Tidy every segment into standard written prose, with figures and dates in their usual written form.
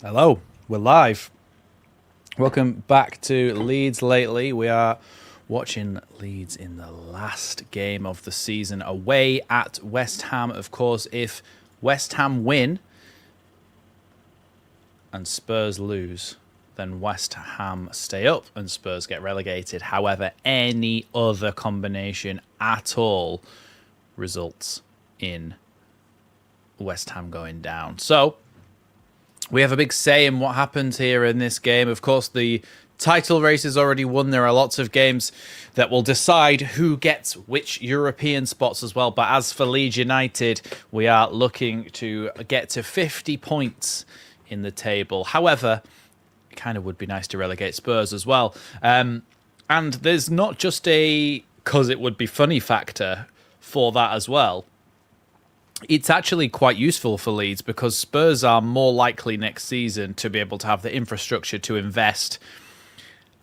Hello, we're live. Welcome back to Leeds Lately. We are watching Leeds in the last game of the season away at West Ham. Of course, if West Ham win and Spurs lose, then West Ham stay up and Spurs get relegated. However, any other combination at all results in West Ham going down. So we have a big say in what happens here in this game. Of course, the title race is already won. There are lots of games that will decide who gets which European spots as well. But as for Leeds United, we are looking to get to 50 points in the table. However, it kind of would be nice to relegate Spurs as well. And there's not just a because it would be funny factor for that as well. It's actually quite useful for Leeds because Spurs are more likely next season to be able to have the infrastructure to invest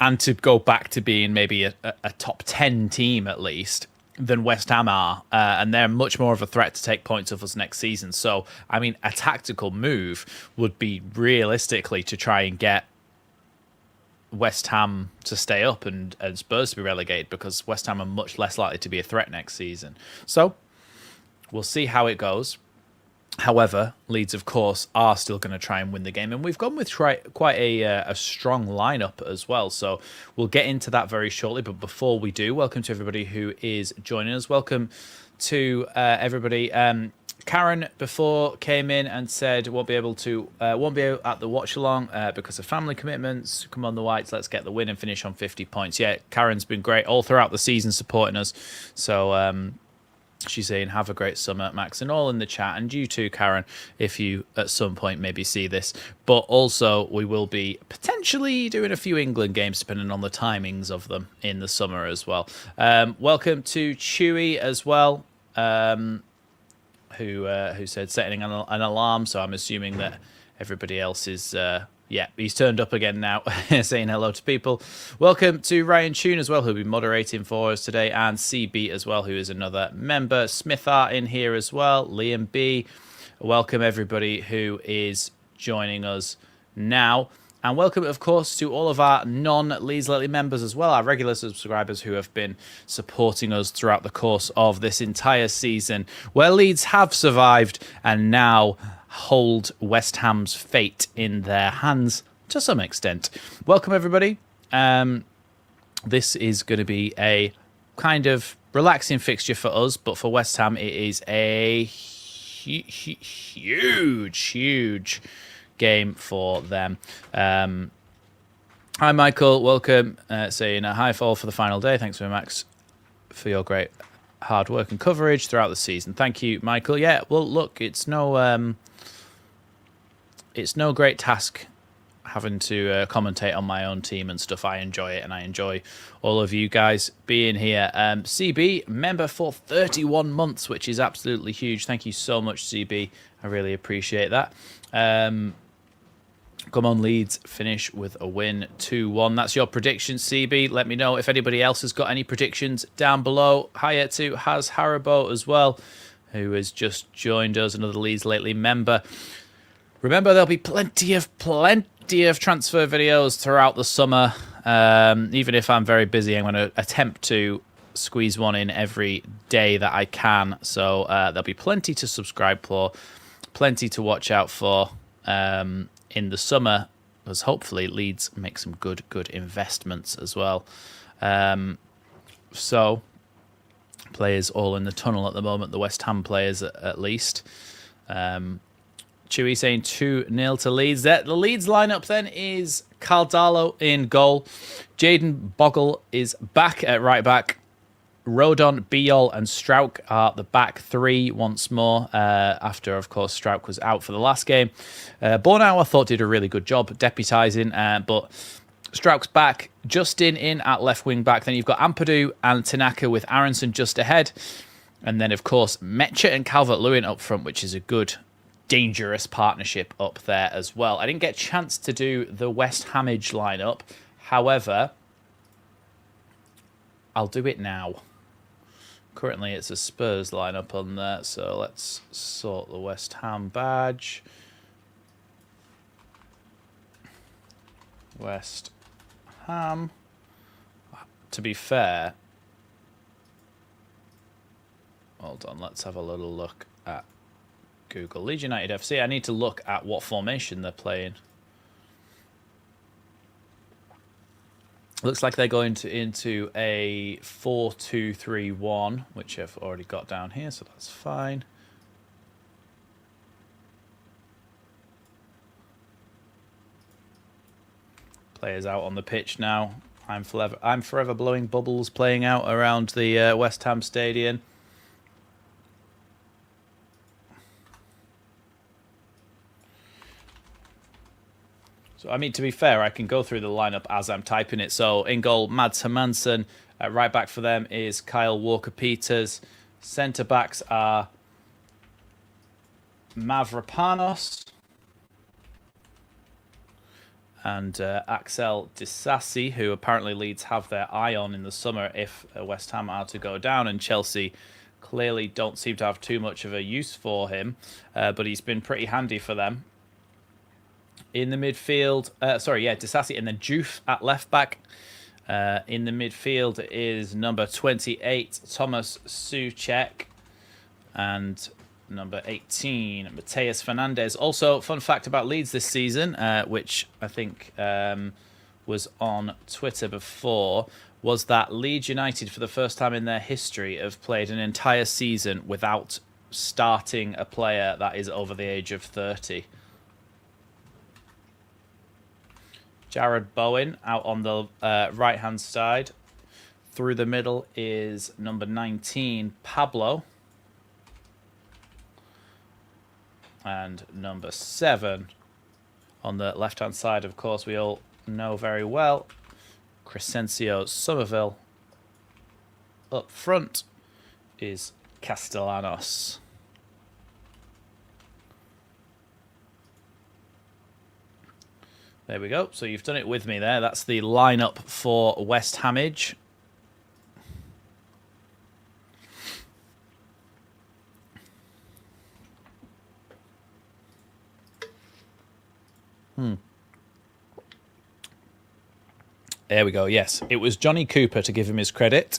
and to go back to being maybe a top 10 team at least than West Ham are. And they're much more of a threat to take points off us next season. So, I mean, a tactical move would be realistically to try and get West Ham to stay up and Spurs to be relegated because West Ham are much less likely to be a threat next season. So we'll see how it goes. However, Leeds, of course, are still going to try and win the game. And we've gone with quite a strong lineup as well. So we'll get into that very shortly. But before we do, welcome to everybody who is joining us. Welcome to everybody. Karen before came in and said won't be at the Watchalong because of family commitments. Come on the Whites, let's get the win and finish on 50 points. Yeah, Karen's been great all throughout the season supporting us. So she's saying, have a great summer, Max, and all in the chat. And you too, Karen, if you at some point maybe see this. But also, we will be potentially doing a few England games, depending on the timings of them in the summer as well. Welcome to Chewy as well, who said setting an alarm. So I'm assuming that everybody else is... yeah, he's turned up again now, saying hello to people. Welcome to Ryan Tune as well, who'll be moderating for us today, and CB as well, who is another member. Smith Art in here as well, Liam B. Welcome everybody who is joining us now. And welcome, of course, to all of our non-Leeds Lately members as well, our regular subscribers who have been supporting us throughout the course of this entire season, where Leeds have survived and now hold West Ham's fate in their hands to some extent. Welcome, everybody. This is going to be a kind of relaxing fixture for us, but for West Ham, it is a huge game for them. Hi, Michael. Welcome. Saying a hi fall for the final day. Thanks very much for your great hard work and coverage throughout the season. Thank you, Michael. Yeah, well, look, it's no great task having to commentate on my own team and stuff. I enjoy it, and I enjoy all of you guys being here. CB, member for 31 months, which is absolutely huge. Thank you so much, CB. I really appreciate that. Come on, Leeds, finish with a win, 2-1. That's your prediction, CB. Let me know if anybody else has got any predictions down below. Hiya to Has Haribo as well, who has just joined us, another Leeds Lately member. Remember, there'll be plenty of transfer videos throughout the summer. Even if I'm very busy, I'm going to attempt to squeeze one in every day that I can. So there'll be plenty to subscribe for, plenty to watch out for in the summer, as hopefully Leeds make some good investments as well. So players all in the tunnel at the moment, the West Ham players at least. Chewy saying 2-0 to Leeds. The Leeds lineup then is Caldalo in goal. Jaden Bogle is back at right back. Rodon, Biol and Strauch are the back three once more, after, of course, Strauch was out for the last game. Bornau, I thought, did a really good job deputising, but Strauch's back. Justin in at left wing back. Then you've got Ampadu and Tanaka with Aronson just ahead. And then, of course, Metcha and Calvert-Lewin up front, which is a good, dangerous partnership up there as well. I didn't get a chance to do the West Hamage lineup. However, I'll do it now. Currently, it's a Spurs lineup on there, so let's sort the West Ham badge. West Ham. To be fair, hold on, let's have a little look at Google. Leeds United FC. I need to look at what formation they're playing. Looks like they're going into a 4-2-3-1, which I've already got down here, so that's fine. Players out on the pitch now. I'm forever blowing bubbles playing out around the West Ham Stadium. So, I mean, to be fair, I can go through the lineup as I'm typing it. So, in goal, Mads Hermansen. Right back for them is Kyle Walker-Peters. Centre-backs are Mavropanos and Axel Disasi, who apparently Leeds have their eye on in the summer if West Ham are to go down. And Chelsea clearly don't seem to have too much of a use for him, but he's been pretty handy for them. In the midfield, Disasi, and then Juve at left back. In the midfield is number 28, Thomas Soucek, and number 18, Mateus Fernandes. Also, fun fact about Leeds this season, which I think was on Twitter before, was that Leeds United, for the first time in their history, have played an entire season without starting a player that is over the age of 30. Jared Bowen out on the right-hand side. Through the middle is number 19, Pablo. And number 7 on the left-hand side, of course, we all know very well, Crescencio Somerville. Up front is Castellanos. There we go. So you've done it with me there. That's the lineup for West Hamage. There we go. Yes, it was Johnny Cooper, to give him his credit.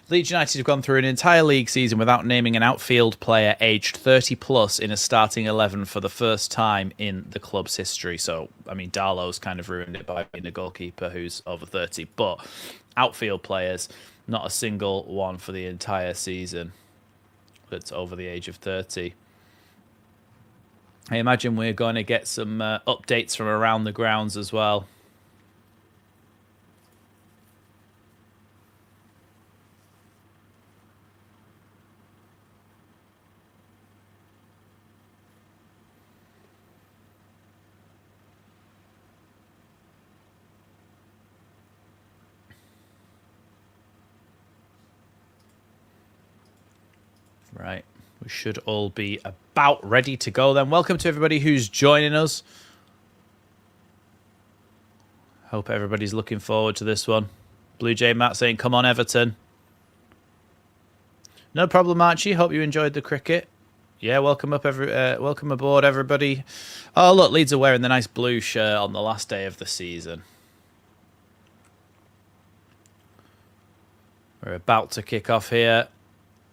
Leeds United have gone through an entire league season without naming an outfield player aged 30 plus in a starting 11 for the first time in the club's history. So, I mean, Darlow's kind of ruined it by being a goalkeeper who's over 30. But outfield players, not a single one for the entire season that's over the age of 30. I imagine we're going to get some updates from around the grounds as well. Right, we should all be about ready to go then. Welcome to everybody who's joining us. Hope everybody's looking forward to this one. Blue Jay Matt saying, come on, Everton. No problem, Archie. Hope you enjoyed the cricket. Yeah, welcome aboard, everybody. Oh, look, Leeds are wearing the nice blue shirt on the last day of the season. We're about to kick off here.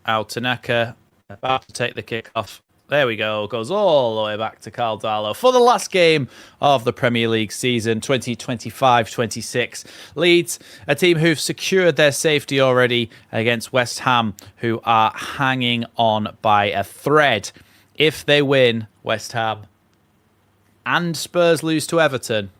Altanaka about to take the kick off. There we go. Goes all the way back to Carl Darlow for the last game of the Premier League season 2025-26. Leeds, a team who've secured their safety already against West Ham, who are hanging on by a thread. If they win, West Ham, and Spurs lose to Everton,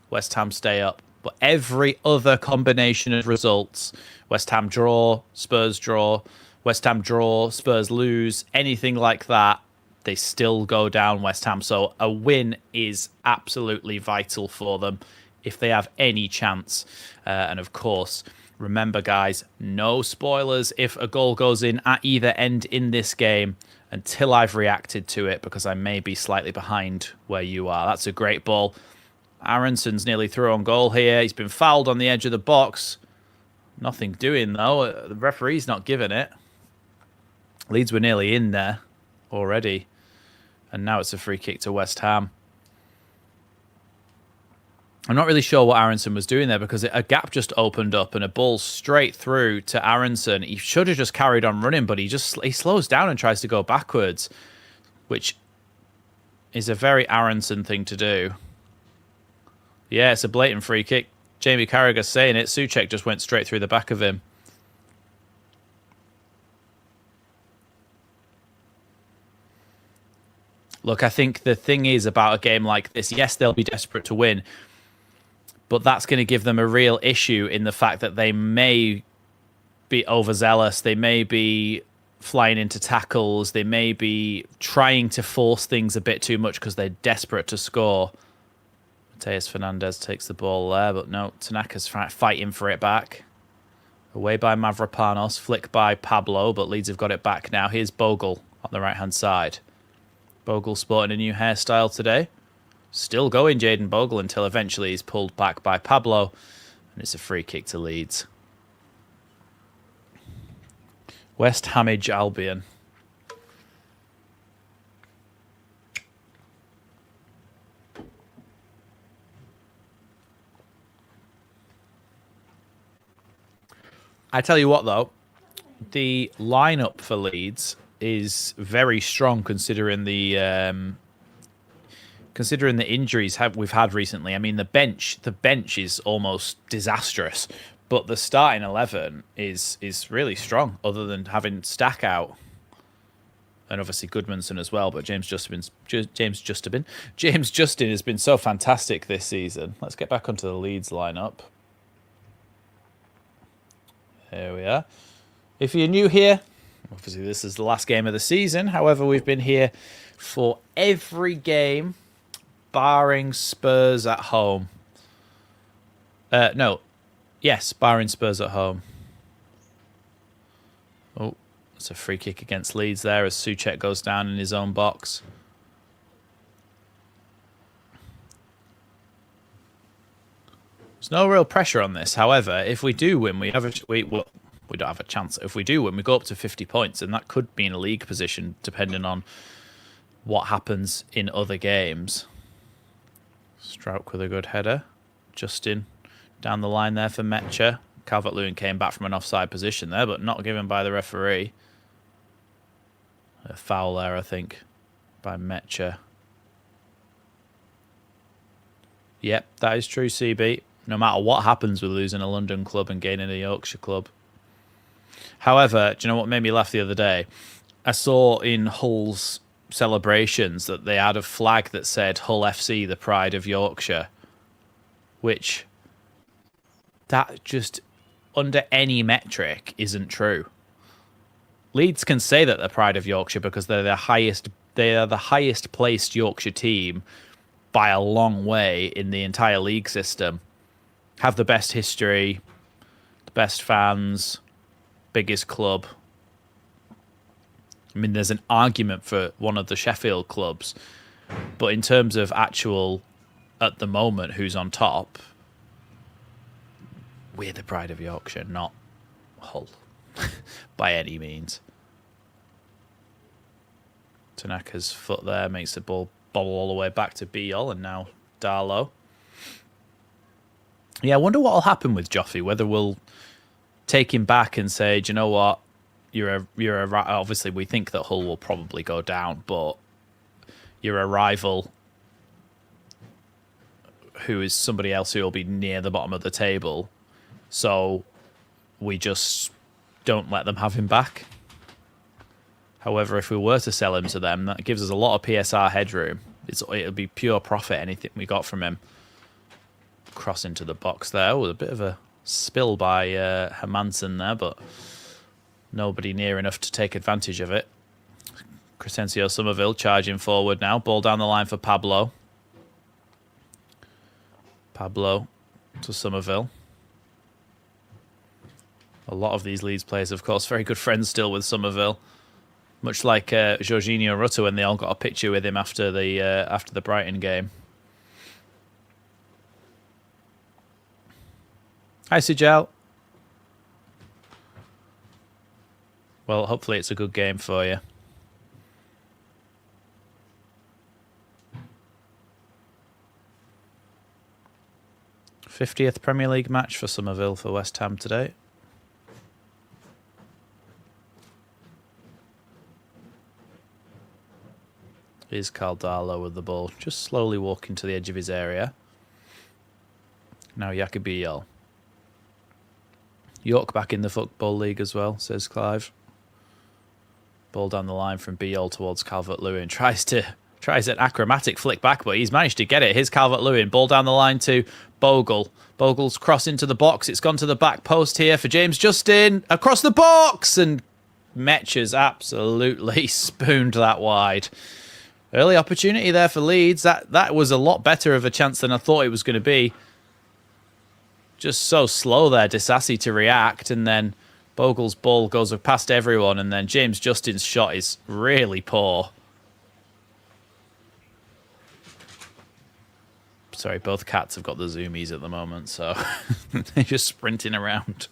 West Ham stay up. But every other combination of results, West Ham draw, Spurs draw, West Ham draw, Spurs lose, anything like that, they still go down, West Ham. So a win is absolutely vital for them if they have any chance. And of course, remember, guys, no spoilers if a goal goes in at either end in this game until I've reacted to it, because I may be slightly behind where you are. That's a great ball. Aronson's nearly through on goal here. He's been fouled on the edge of the box. Nothing doing, though. The referee's not giving it. Leeds were nearly in there already. And now it's a free kick to West Ham. I'm not really sure what Aronson was doing there because a gap just opened up and a ball straight through to Aronson. He should have just carried on running, but he slows down and tries to go backwards, which is a very Aronson thing to do. Yeah, it's a blatant free kick. Jamie Carragher saying it. Souček just went straight through the back of him. Look, I think the thing is about a game like this, yes, they'll be desperate to win, but that's going to give them a real issue in the fact that they may be overzealous. They may be flying into tackles. They may be trying to force things a bit too much because they're desperate to score. Mateus Fernandez takes the ball there, but no, Tanaka's fighting for it back. Away by Mavropanos, flick by Pablo, but Leeds have got it back now. Here's Bogle on the right-hand side. Bogle sporting a new hairstyle today. Still going, Jayden Bogle, until eventually he's pulled back by Pablo, and it's a free kick to Leeds. West Hamage Albion. I tell you what, though, the lineup for Leeds is very strong considering the injuries we've had recently. I mean, the bench is almost disastrous, but the starting 11 is really strong. Other than having Stack out, and obviously Goodmanson as well. But James Justin has been so fantastic this season. Let's get back onto the Leeds lineup. There we are. If you're new here, obviously this is the last game of the season. However, we've been here for every game, barring Spurs at home. Barring Spurs at home. Oh, it's a free kick against Leeds there as Souček goes down in his own box. There's no real pressure on this. However, if we do win, we don't have a chance. If we do win, we go up to 50 points, and that could be in a league position, depending on what happens in other games. Strauch with a good header. Justin down the line there for Metcher. Calvert-Lewin came back from an offside position there, but not given by the referee. A foul there, I think, by Metcher. Yep, that is true, CB. No matter what happens with losing a London club and gaining a Yorkshire club. However, do you know what made me laugh the other day? I saw in Hull's celebrations that they had a flag that said Hull FC, the pride of Yorkshire, which that just under any metric isn't true. Leeds can say that they're pride of Yorkshire because they are the highest placed Yorkshire team by a long way in the entire league system. Have the best history, the best fans, biggest club. I mean, there's an argument for one of the Sheffield clubs, but in terms of actual, at the moment, who's on top, we're the pride of Yorkshire, not Hull, by any means. Tanaka's foot there makes the ball bobble all the way back to Biol, and now Darlow. Yeah, I wonder what will happen with Joffrey, whether we'll take him back and say, do you know what, obviously we think that Hull will probably go down, but you're a rival who is somebody else who will be near the bottom of the table, so we just don't let them have him back. However, if we were to sell him to them, that gives us a lot of PSR headroom. It'll be pure profit, anything we got from him. Cross into the box there with a bit of a spill by Hermansen there, but nobody near enough to take advantage of it. Crescencio Somerville charging forward now. Ball down the line for Pablo. Pablo to Somerville. A lot of these Leeds players, of course, very good friends still with Somerville. Much like Jorginho Rutter when they all got a picture with him after the Brighton game. Hi, Sujal. Well, hopefully it's a good game for you. 50th Premier League match for Somerville for West Ham today. Here's Caldalo with the ball, just slowly walking to the edge of his area. Now Jacobiel. York back in the Football League as well, says Clive. Ball down the line from Biol towards Calvert-Lewin. Tries an acrobatic flick back, but he's managed to get it. Here's Calvert-Lewin. Ball down the line to Bogle. Bogle's cross into the box. It's gone to the back post here for James Justin. Across the box! And Metcher's absolutely spooned that wide. Early opportunity there for Leeds. That was a lot better of a chance than I thought it was going to be. Just so slow there, Disasi to react, and then Bogle's ball goes past everyone, and then James Justin's shot is really poor. Sorry, both cats have got the zoomies at the moment, so they're just sprinting around.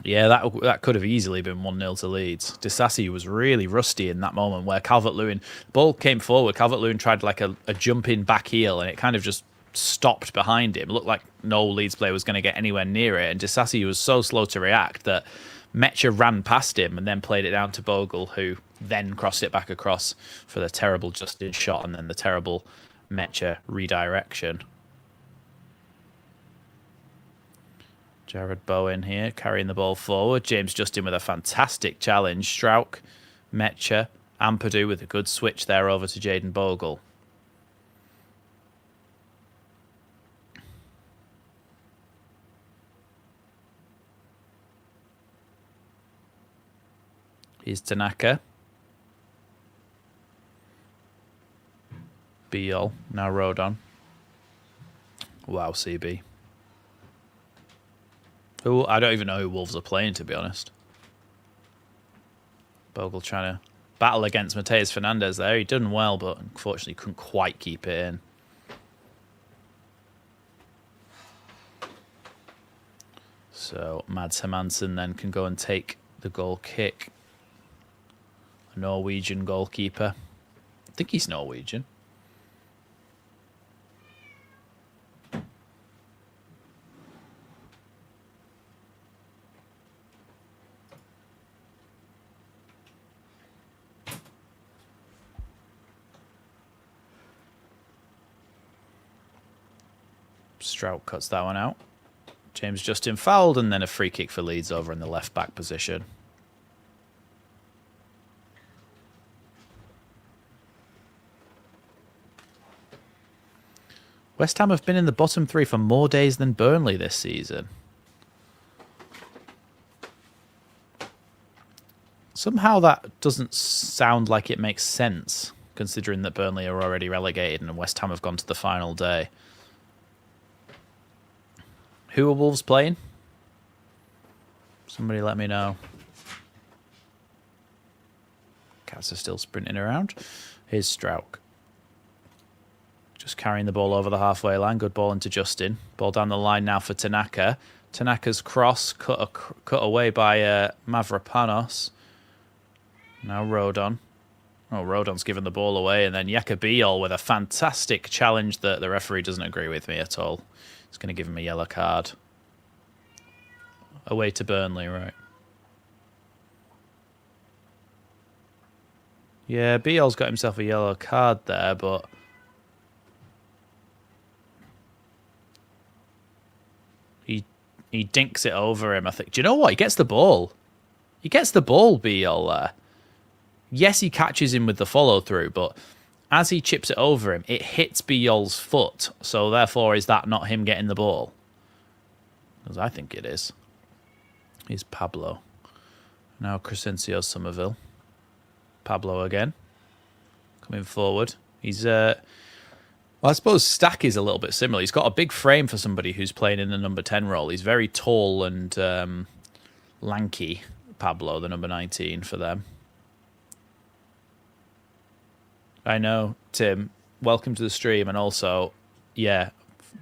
Yeah, that could have easily been 1-0 to Leeds. Disasi was really rusty in that moment where Calvert-Lewin, ball came forward, Calvert-Lewin tried like a jump in back heel, and it kind of just stopped behind him. It looked like no Leeds player was going to get anywhere near it, and Disasi was so slow to react that Metcher ran past him and then played it down to Bogle, who then crossed it back across for the terrible Justin shot and then the terrible Metcher redirection. Jared Bowen here carrying the ball forward. James Justin with a fantastic challenge. Strauch, Metcher, Ampadu with a good switch there over to Jayden Bogle. Here's Tanaka. Biol, now Rodon. Wow, CB. I don't even know who Wolves are playing, to be honest. Bogle trying to battle against Mateus Fernandez there. He'd done well, but unfortunately couldn't quite keep it in. So Mads Hermansen then can go and take the goal kick. A Norwegian goalkeeper. I think he's Norwegian. Strout cuts that one out. James Justin fouled, and then a free kick for Leeds over in the left back position. West Ham have been in the bottom three for more days than Burnley this season. Somehow that doesn't sound like it makes sense, considering that Burnley are already relegated and West Ham have gone to the final day. Who are Wolves playing? Somebody let me know. Cats are still sprinting around. Here's Strauch. Just carrying the ball over the halfway line. Good ball into Justin. Ball down the line now for Tanaka. Tanaka's cross cut away by Mavropanos. Now Rodon. Oh, Rodon's given the ball away. And then Jacobiel with a fantastic challenge that the referee doesn't agree with me at all. He's going to give him a yellow card. Away to Burnley, right. Yeah, Biel's got himself a yellow card there, but he dinks it over him, I think. Do you know what? He gets the ball. He gets the ball, Biel, there. Yes, he catches him with the follow-through, but as he chips it over him, it hits Biol's foot. So therefore, is that not him getting the ball? Because I think it is. Here's Pablo. Now Crescencio Somerville. Pablo again. Coming forward. He's... well, I suppose Stack is a little bit similar. He's got a big frame for somebody who's playing in the number 10 role. He's very tall and lanky, Pablo, the number 19 for them. I know, Tim. Welcome to the stream. And also, yeah,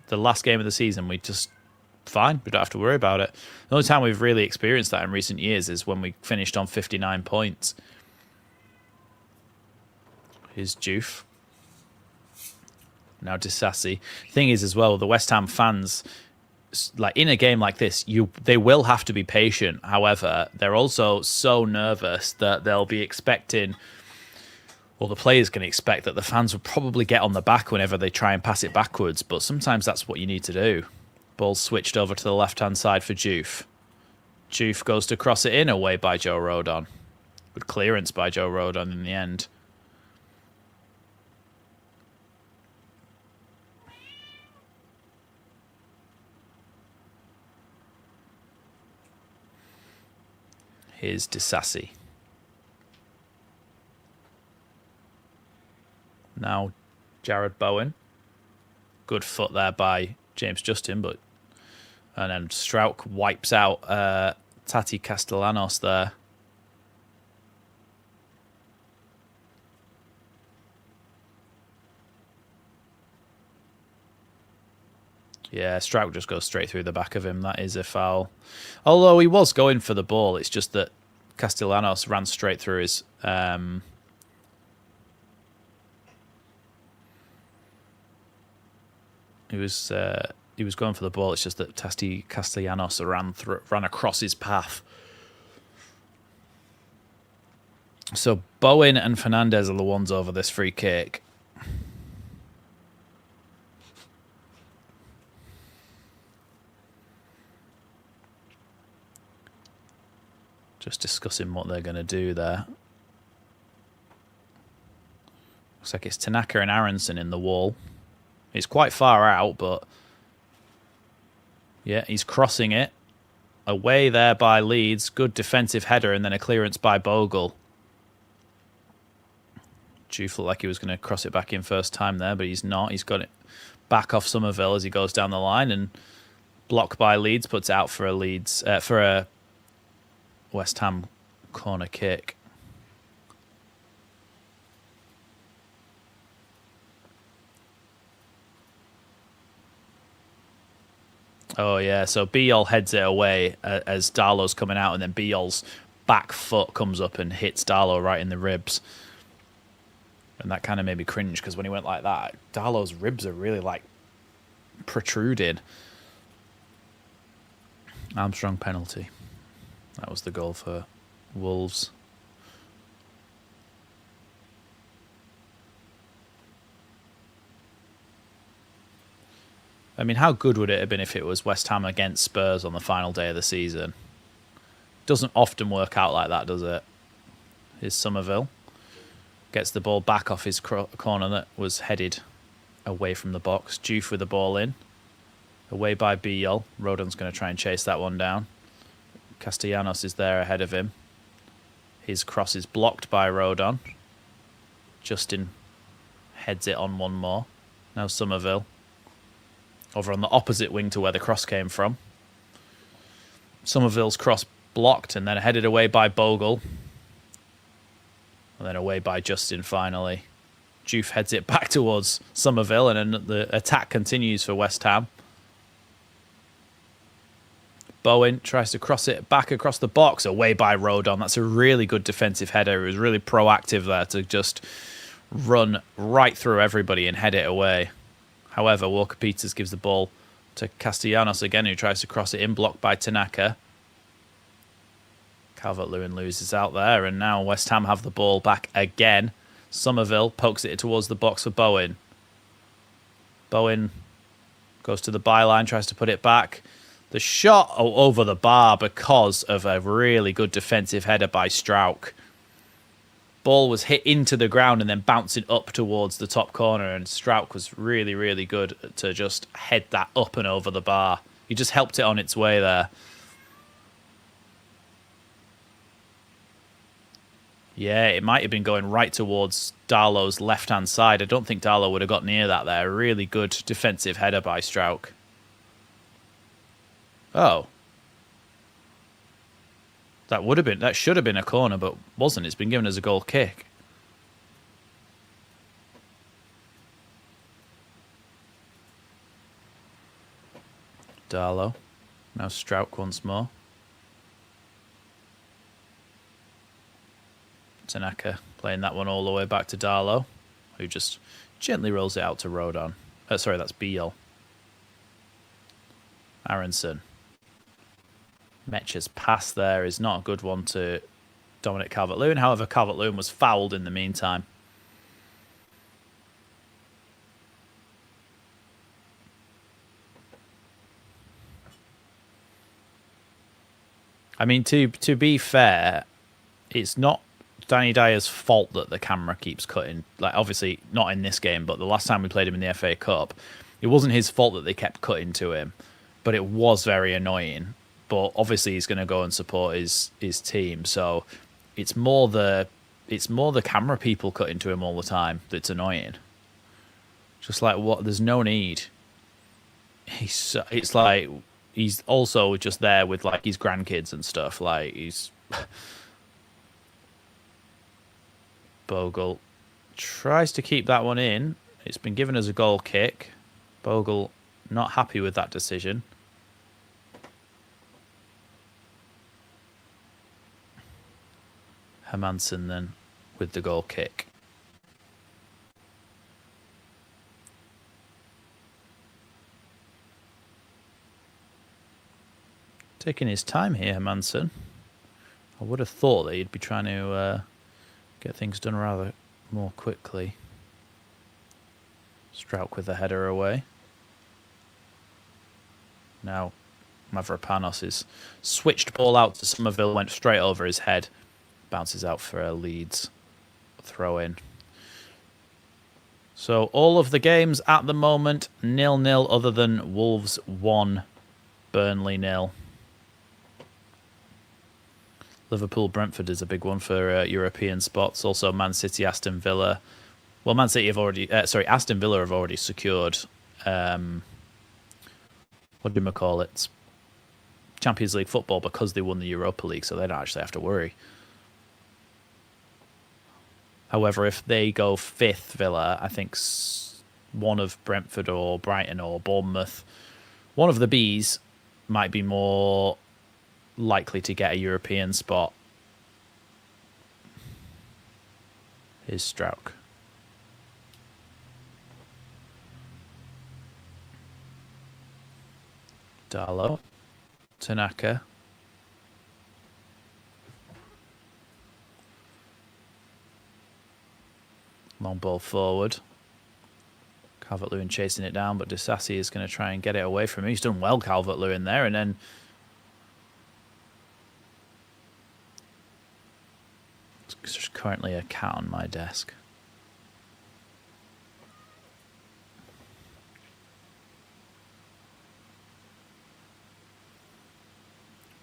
the last game of the season, we just... Fine, we don't have to worry about it. The only time we've really experienced that in recent years is when we finished on 59 points. Here's Juve. Now Disasi. Thing is, as well, the West Ham fans, like in a game like this, they will have to be patient. However, they're also so nervous that they'll be expecting, or the players can expect, that the fans will probably get on the back whenever they try and pass it backwards. But sometimes that's what you need to do. Ball switched over to the left-hand side for Juve. Juve goes to cross it in, away by Joe Rodon. Good clearance by Joe Rodon in the end. Here's Disasi. Now Jared Bowen. Good foot there by James Justin, and then Strauch wipes out Tati Castellanos there. Yeah, Strauch just goes straight through the back of him. That is a foul. Although he was going for the ball, it's just that Castellanos ran straight through his... He was going for the ball. It's just that Tati Castellanos ran across his path. So Bowen and Fernandez are the ones over this free kick. Just discussing what they're going to do there. Looks like it's Tanaka and Aronson in the wall. It's quite far out, but yeah, he's crossing it. Away there by Leeds. Good defensive header and then a clearance by Bogle. Juve looked like he was going to cross it back in first time there, but he's not. He's got it back off Somerville as he goes down the line, and blocked by Leeds, puts it out for a West Ham corner kick. Oh, yeah. So Biol heads it away as Darlow's coming out, and then Biol's back foot comes up and hits Darlow right in the ribs. And that kind of made me cringe, because when he went like that, Darlow's ribs are really, like, protruded. Armstrong penalty. That was the goal for Wolves. I mean, how good would it have been if it was West Ham against Spurs on the final day of the season? Doesn't often work out like that, does it? Here's Somerville. Gets the ball back off his corner that was headed away from the box. Juve with the ball in. Away by Biol. Rodon's going to try and chase that one down. Castellanos is there ahead of him. His cross is blocked by Rodon. Justin heads it on one more. Now Somerville. Over on the opposite wing to where the cross came from. Somerville's cross blocked and then headed away by Bogle. And then away by Justin finally. Juve heads it back towards Somerville, and then the attack continues for West Ham. Bowen tries to cross it back across the box, away by Rodon. That's a really good defensive header. He was really proactive there to just run right through everybody and head it away. However, Walker-Peters gives the ball to Castellanos again, who tries to cross it in, blocked by Tanaka. Calvert-Lewin loses out there, and now West Ham have the ball back again. Somerville pokes it towards the box for Bowen. Bowen goes to the byline, tries to put it back. The shot over the bar because of a really good defensive header by Strauch. Ball was hit into the ground and then bouncing up towards the top corner, and Strauch was really, really good to just head that up and over the bar. He just helped it on its way there. Yeah, it might have been going right towards Darlow's left-hand side. I don't think Darlow would have got near that there. Really good defensive header by Strauch. Oh. That should have been a corner, but wasn't. It's been given as a goal kick. Darlow. Now Strauch once more. Tanaka playing that one all the way back to Darlow, who just gently rolls it out to Rodon. Sorry, that's Beale. Aronson. Metch's pass there is not a good one to Dominic Calvert-Lewin. However, Calvert-Lewin was fouled in the meantime. I mean, to be fair, it's not Danny Dyer's fault that the camera keeps cutting. Like, obviously, not in this game, but the last time we played him in the FA Cup, it wasn't his fault that they kept cutting to him, but it was very annoying. But obviously, he's going to go and support his team, so it's more the camera people cutting to him all the time that's annoying. Just like, what? There's no need. It's like he's also just there with like his grandkids and stuff. Like, he's Bogle tries to keep that one in. It's been given as a goal kick. Bogle not happy with that decision. Hermansen then with the goal kick. Taking his time here, Hermansen. I would have thought that he'd be trying to get things done rather more quickly. Strauch with the header away. Now Mavropanos' switched ball out to Somerville, went straight over his head. Bounces out for a Leeds throw in. So all of the games at the moment 0-0 other than Wolves 1, Burnley 0. Liverpool-Brentford is a big one for European spots. Also Man City, Aston Villa. Well, Man City have already... Aston Villa have already secured... what do you call it? Champions League football because they won the Europa League, so they don't actually have to worry. However, if they go 5th, Villa, I think one of Brentford or Brighton or Bournemouth, one of the Bs might be more likely to get a European spot. Here's Strauch. Darlow. Tanaka. Long ball forward. Calvert-Lewin chasing it down, but Disasi is going to try and get it away from him. He's done well, Calvert-Lewin, there, and then there's currently a cat on my desk.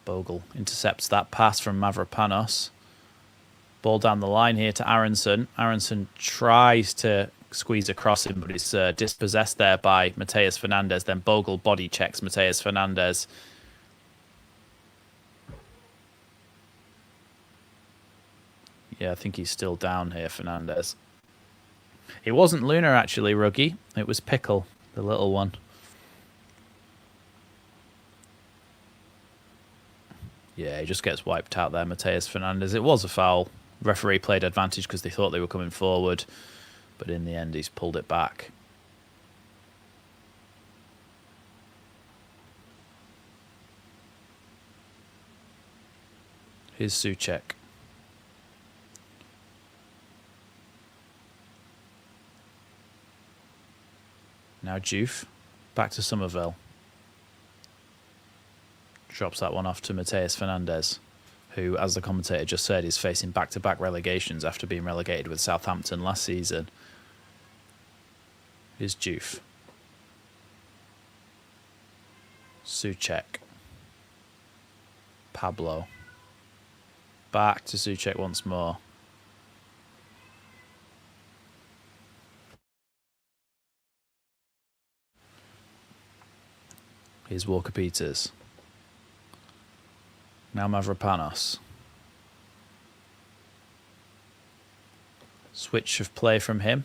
Bogle intercepts that pass from Mavropanos. Ball down the line here to Aronson. Aronson tries to squeeze across him, but it's dispossessed there by Mateus Fernandes. Then Bogle body checks Mateus Fernandes. Yeah, I think he's still down here, Fernandes. It wasn't Luna, actually, Ruggy. It was Pickle, the little one. Yeah, he just gets wiped out there, Mateus Fernandes. It was a foul. Referee played advantage because they thought they were coming forward, but in the end, he's pulled it back. Here's Souček. Now Juve, back to Somerville. Drops that one off to Mateus Fernandes, who, as the commentator just said, is facing back-to-back relegations after being relegated with Southampton last season. Here's Juve. Souček. Pablo. Back to Souček once more. Here's Walker-Peters. Now Mavropanos. Switch of play from him.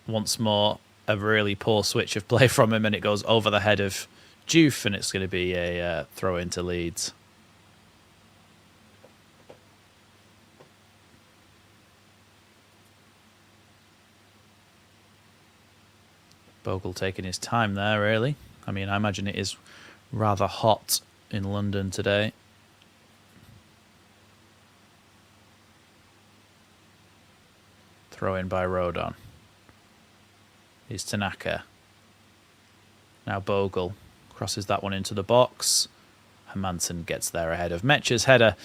Once more, a really poor switch of play from him, and it goes over the head of Juve, and it's going to be a throw into Leeds. Bogle taking his time there, really. I mean, I imagine it is rather hot in London today. Throw in by Rodon. Here's Tanaka. Now Bogle crosses that one into the box. Hermansen gets there ahead of Metcher's header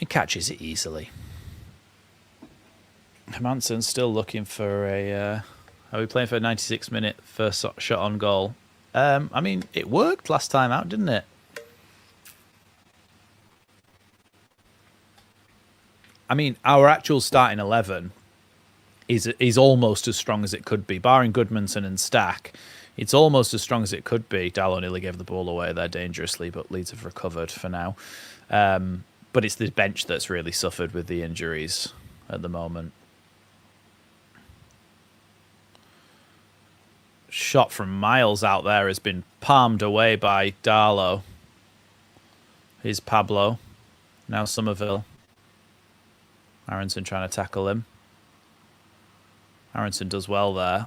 and catches it easily. Hermansen's still looking for a... are we playing for a 96-minute first shot on goal? I mean, it worked last time out, didn't it? I mean, our actual starting 11 is almost as strong as it could be. Barring Goodmanson and Stack, it's almost as strong as it could be. Darlow nearly gave the ball away there dangerously, but Leeds have recovered for now. But it's the bench that's really suffered with the injuries at the moment. Shot from miles out there has been palmed away by Darlow. Here's Pablo. Now Somerville. Aronson trying to tackle him. Aronson does well there.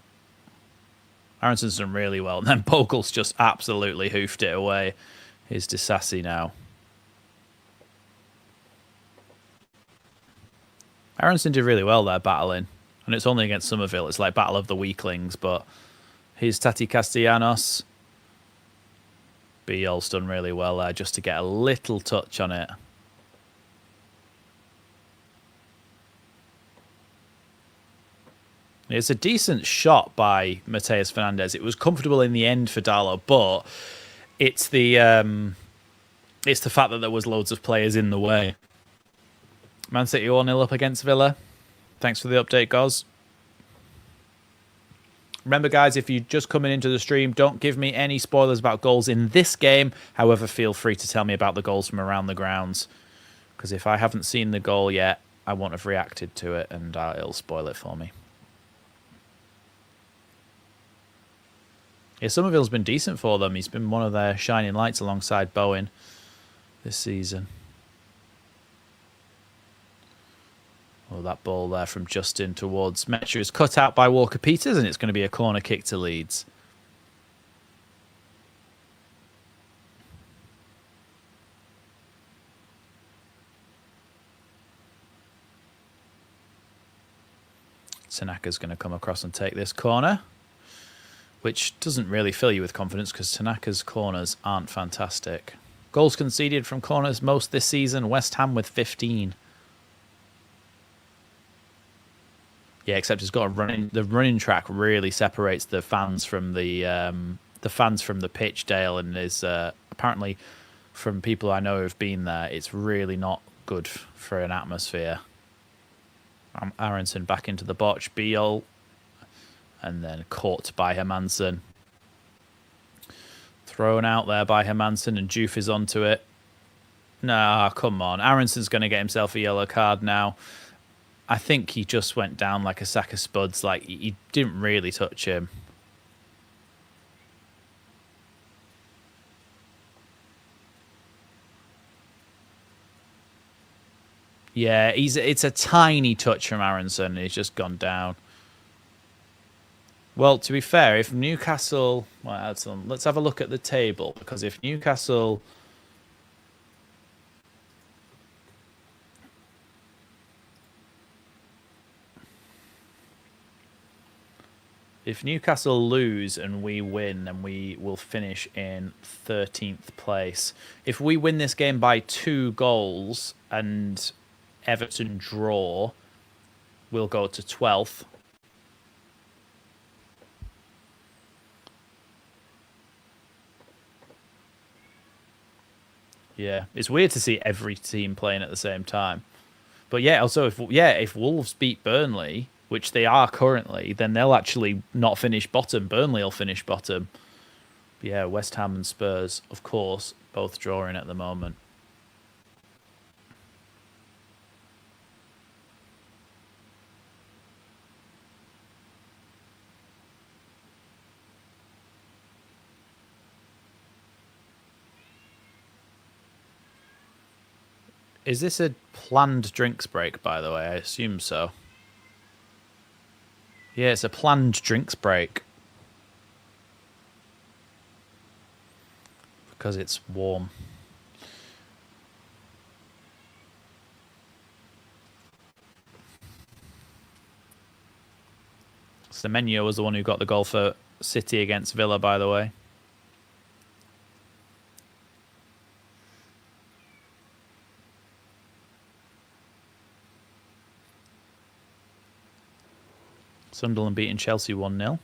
Aronson's done really well. And then Bogle's just absolutely hoofed it away. Here's Disasi now. Aronson did really well there battling. And it's only against Somerville. It's like battle of the weaklings, but... Here's Tati Castellanos. Biol's done really well there just to get a little touch on it. It's a decent shot by Mateus Fernandez. It was comfortable in the end for Darlow, but it's the fact that there was loads of players in the way. Man City 1-0 up against Villa. Thanks for the update, Goz. Remember, guys, if you're just coming into the stream, don't give me any spoilers about goals in this game. However, feel free to tell me about the goals from around the grounds. Because if I haven't seen the goal yet, I won't have reacted to it, and it'll spoil it for me. Yeah, Somerville's been decent for them. He's been one of their shining lights alongside Bowen this season. Oh, that ball there from Justin towards Metcher is cut out by Walker-Peters, and it's going to be a corner kick to Leeds. Tanaka's going to come across and take this corner, which doesn't really fill you with confidence because Tanaka's corners aren't fantastic. Goals conceded from corners most this season, West Ham with 15. Yeah, except it's got the running track really separates the fans from the pitch, Dale, and is apparently from people I know who've been there, it's really not good for an atmosphere. Aronson back into the botch, Biol, and then caught by Hermansen. Thrown out there by Hermansen, and Juve is onto it. Nah, come on. Aronson's going to get himself a yellow card now. I think he just went down like a sack of spuds. Like, he didn't really touch him. Yeah, it's a tiny touch from Aronson. He's just gone down. Well, to be fair, if Newcastle... Well, let's have a look at the table. Because if Newcastle... If Newcastle lose and we win, then we will finish in 13th place. If we win this game by 2 goals and Everton draw, we'll go to 12th. Yeah, it's weird to see every team playing at the same time. But yeah, also if Wolves beat Burnley, which they are currently, then they'll actually not finish bottom. Burnley will finish bottom. But yeah, West Ham and Spurs, of course, both drawing at the moment. Is this a planned drinks break, by the way? I assume so. Yeah, it's a planned drinks break. because it's warm. Semenyo was the one who got the goal for City against Villa, by the way. Sunderland beating Chelsea 1-0.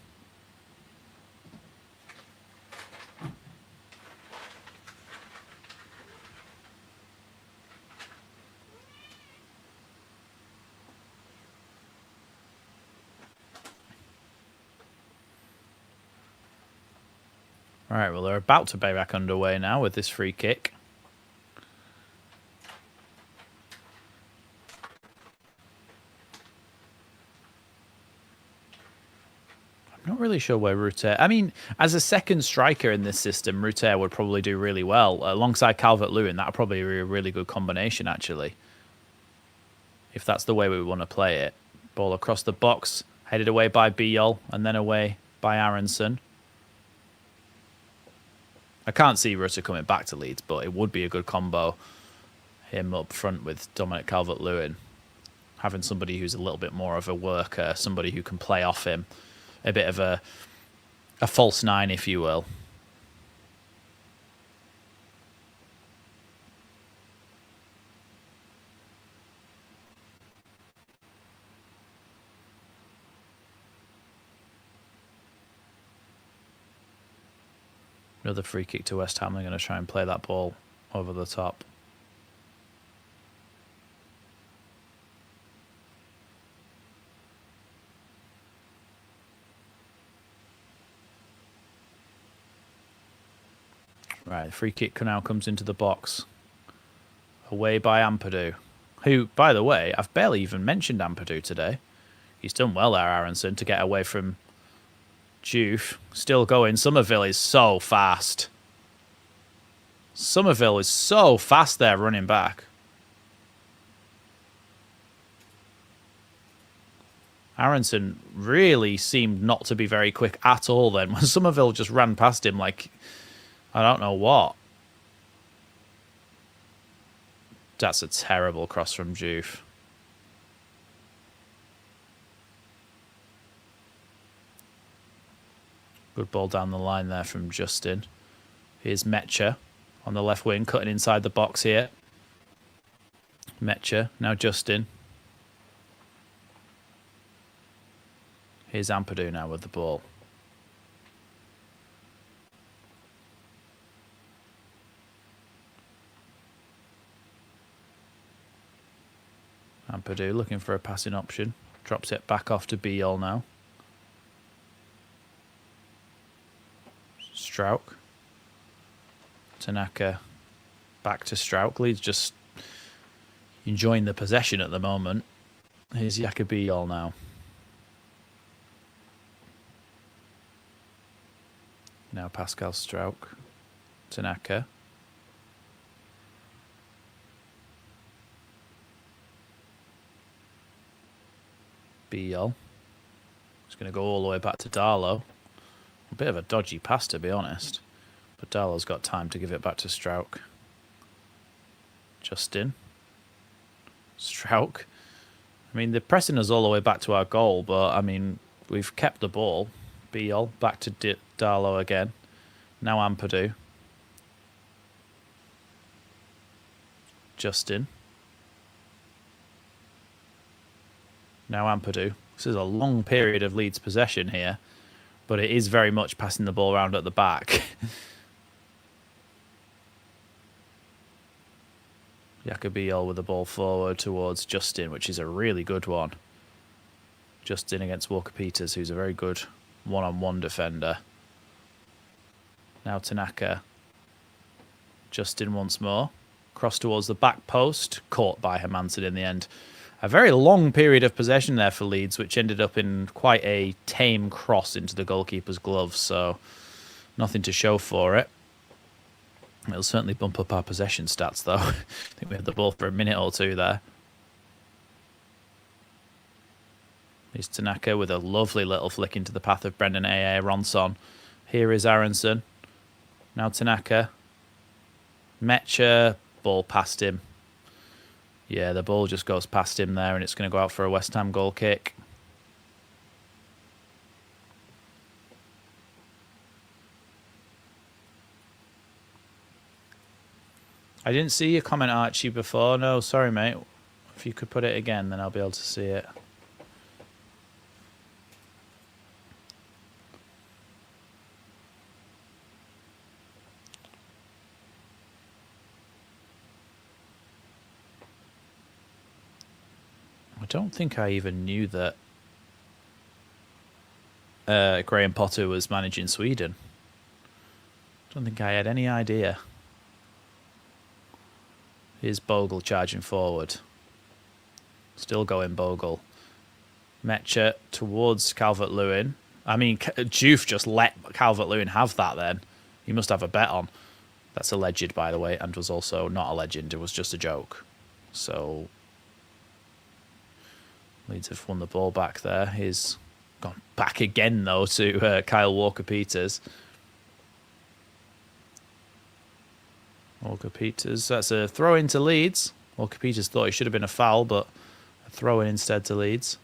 All right, well, they're about to be back underway now with this free kick. I'm not really sure where Rutter... I mean, as a second striker in this system, Rutter would probably do really well. Alongside Calvert-Lewin, that would probably be a really good combination, actually. If that's the way we want to play it. Ball across the box, headed away by Biol, and then away by Aronson. I can't see Rutter coming back to Leeds, but it would be a good combo. Him up front with Dominic Calvert-Lewin. Having somebody who's a little bit more of a worker, somebody who can play off him. A bit of a false nine, if you will. Another free kick to West Ham. They're going to try and play that ball over the top. Right, free kick now comes into the box. Away by Ampadu. Who, by the way, I've barely even mentioned Ampadu today. He's done well there, Aronson, to get away from Juve. Still going. Somerville is so fast. Somerville is so fast there running back. Aronson really seemed not to be very quick at all then. When Somerville just ran past him like... I don't know what. That's a terrible cross from Juve. Good ball down the line there from Justin. Here's Metcher on the left wing, cutting inside the box here. Metcher, now Justin. Here's Ampadu now with the ball. Ampadu looking for a passing option. Drops it back off to Biol now. Strauch. Tanaka back to Strauch. Leeds just enjoying the possession at the moment. Here's Biol now. Now Pascal Strauch. Tanaka. Biol. It's going to go all the way back to Darlow. A bit of a dodgy pass, to be honest. But Darlow's got time to give it back to Strauch. Justin. Strauch. I mean, they're pressing us all the way back to our goal, but, I mean, we've kept the ball. Biol back to Darlow again. Now Ampadu. Justin. Now Ampadu. This is a long period of Leeds possession here, but it is very much passing the ball around at the back. Biol with the ball forward towards Justin, which is a really good one. Justin against Walker-Peters, who's a very good one-on-one defender. Now Tanaka. Justin once more. Cross towards the back post. Caught by Hermansen in the end. A very long period of possession there for Leeds, which ended up in quite a tame cross into the goalkeeper's glove, so nothing to show for it. It'll certainly bump up our possession stats, though. I think we had the ball for a minute or two there. Here's Tanaka with a lovely little flick into the path of Brendan A.A. Ronson. Here is Aronson. Now Tanaka. Mecha, ball past him. Yeah, the ball just goes past him there, and it's going to go out for a West Ham goal kick. I didn't see your comment, Archie, before. No, sorry, mate. If you could put it again, then I'll be able to see it. I don't think I even knew that Graham Potter was managing Sweden. I don't think I had any idea. Here's Bogle charging forward. Still going Bogle. Mecha towards Calvert-Lewin. I mean, Juve just let Calvert-Lewin have that then. He must have a bet on. That's alleged, by the way, and was also not a legend. It was just a joke. So Leeds have won the ball back there. He's gone back again, though, to Kyle Walker-Peters. Walker-Peters, that's a throw into Leeds. Walker-Peters thought it should have been a foul, but a throw in instead to Leeds.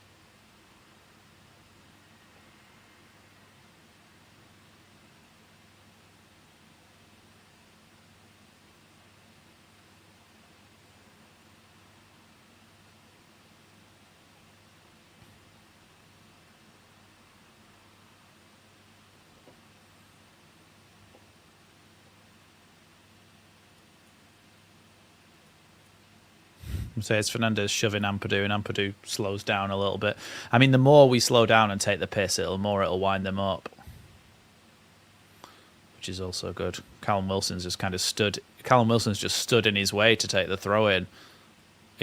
So it's Fernandez shoving Ampadu, and Ampadu slows down a little bit. I mean, the more we slow down and take the piss, the more it'll wind them up, which is also good. Callum Wilson's just kind of stood. Callum Wilson's just stood in his way to take the throw in.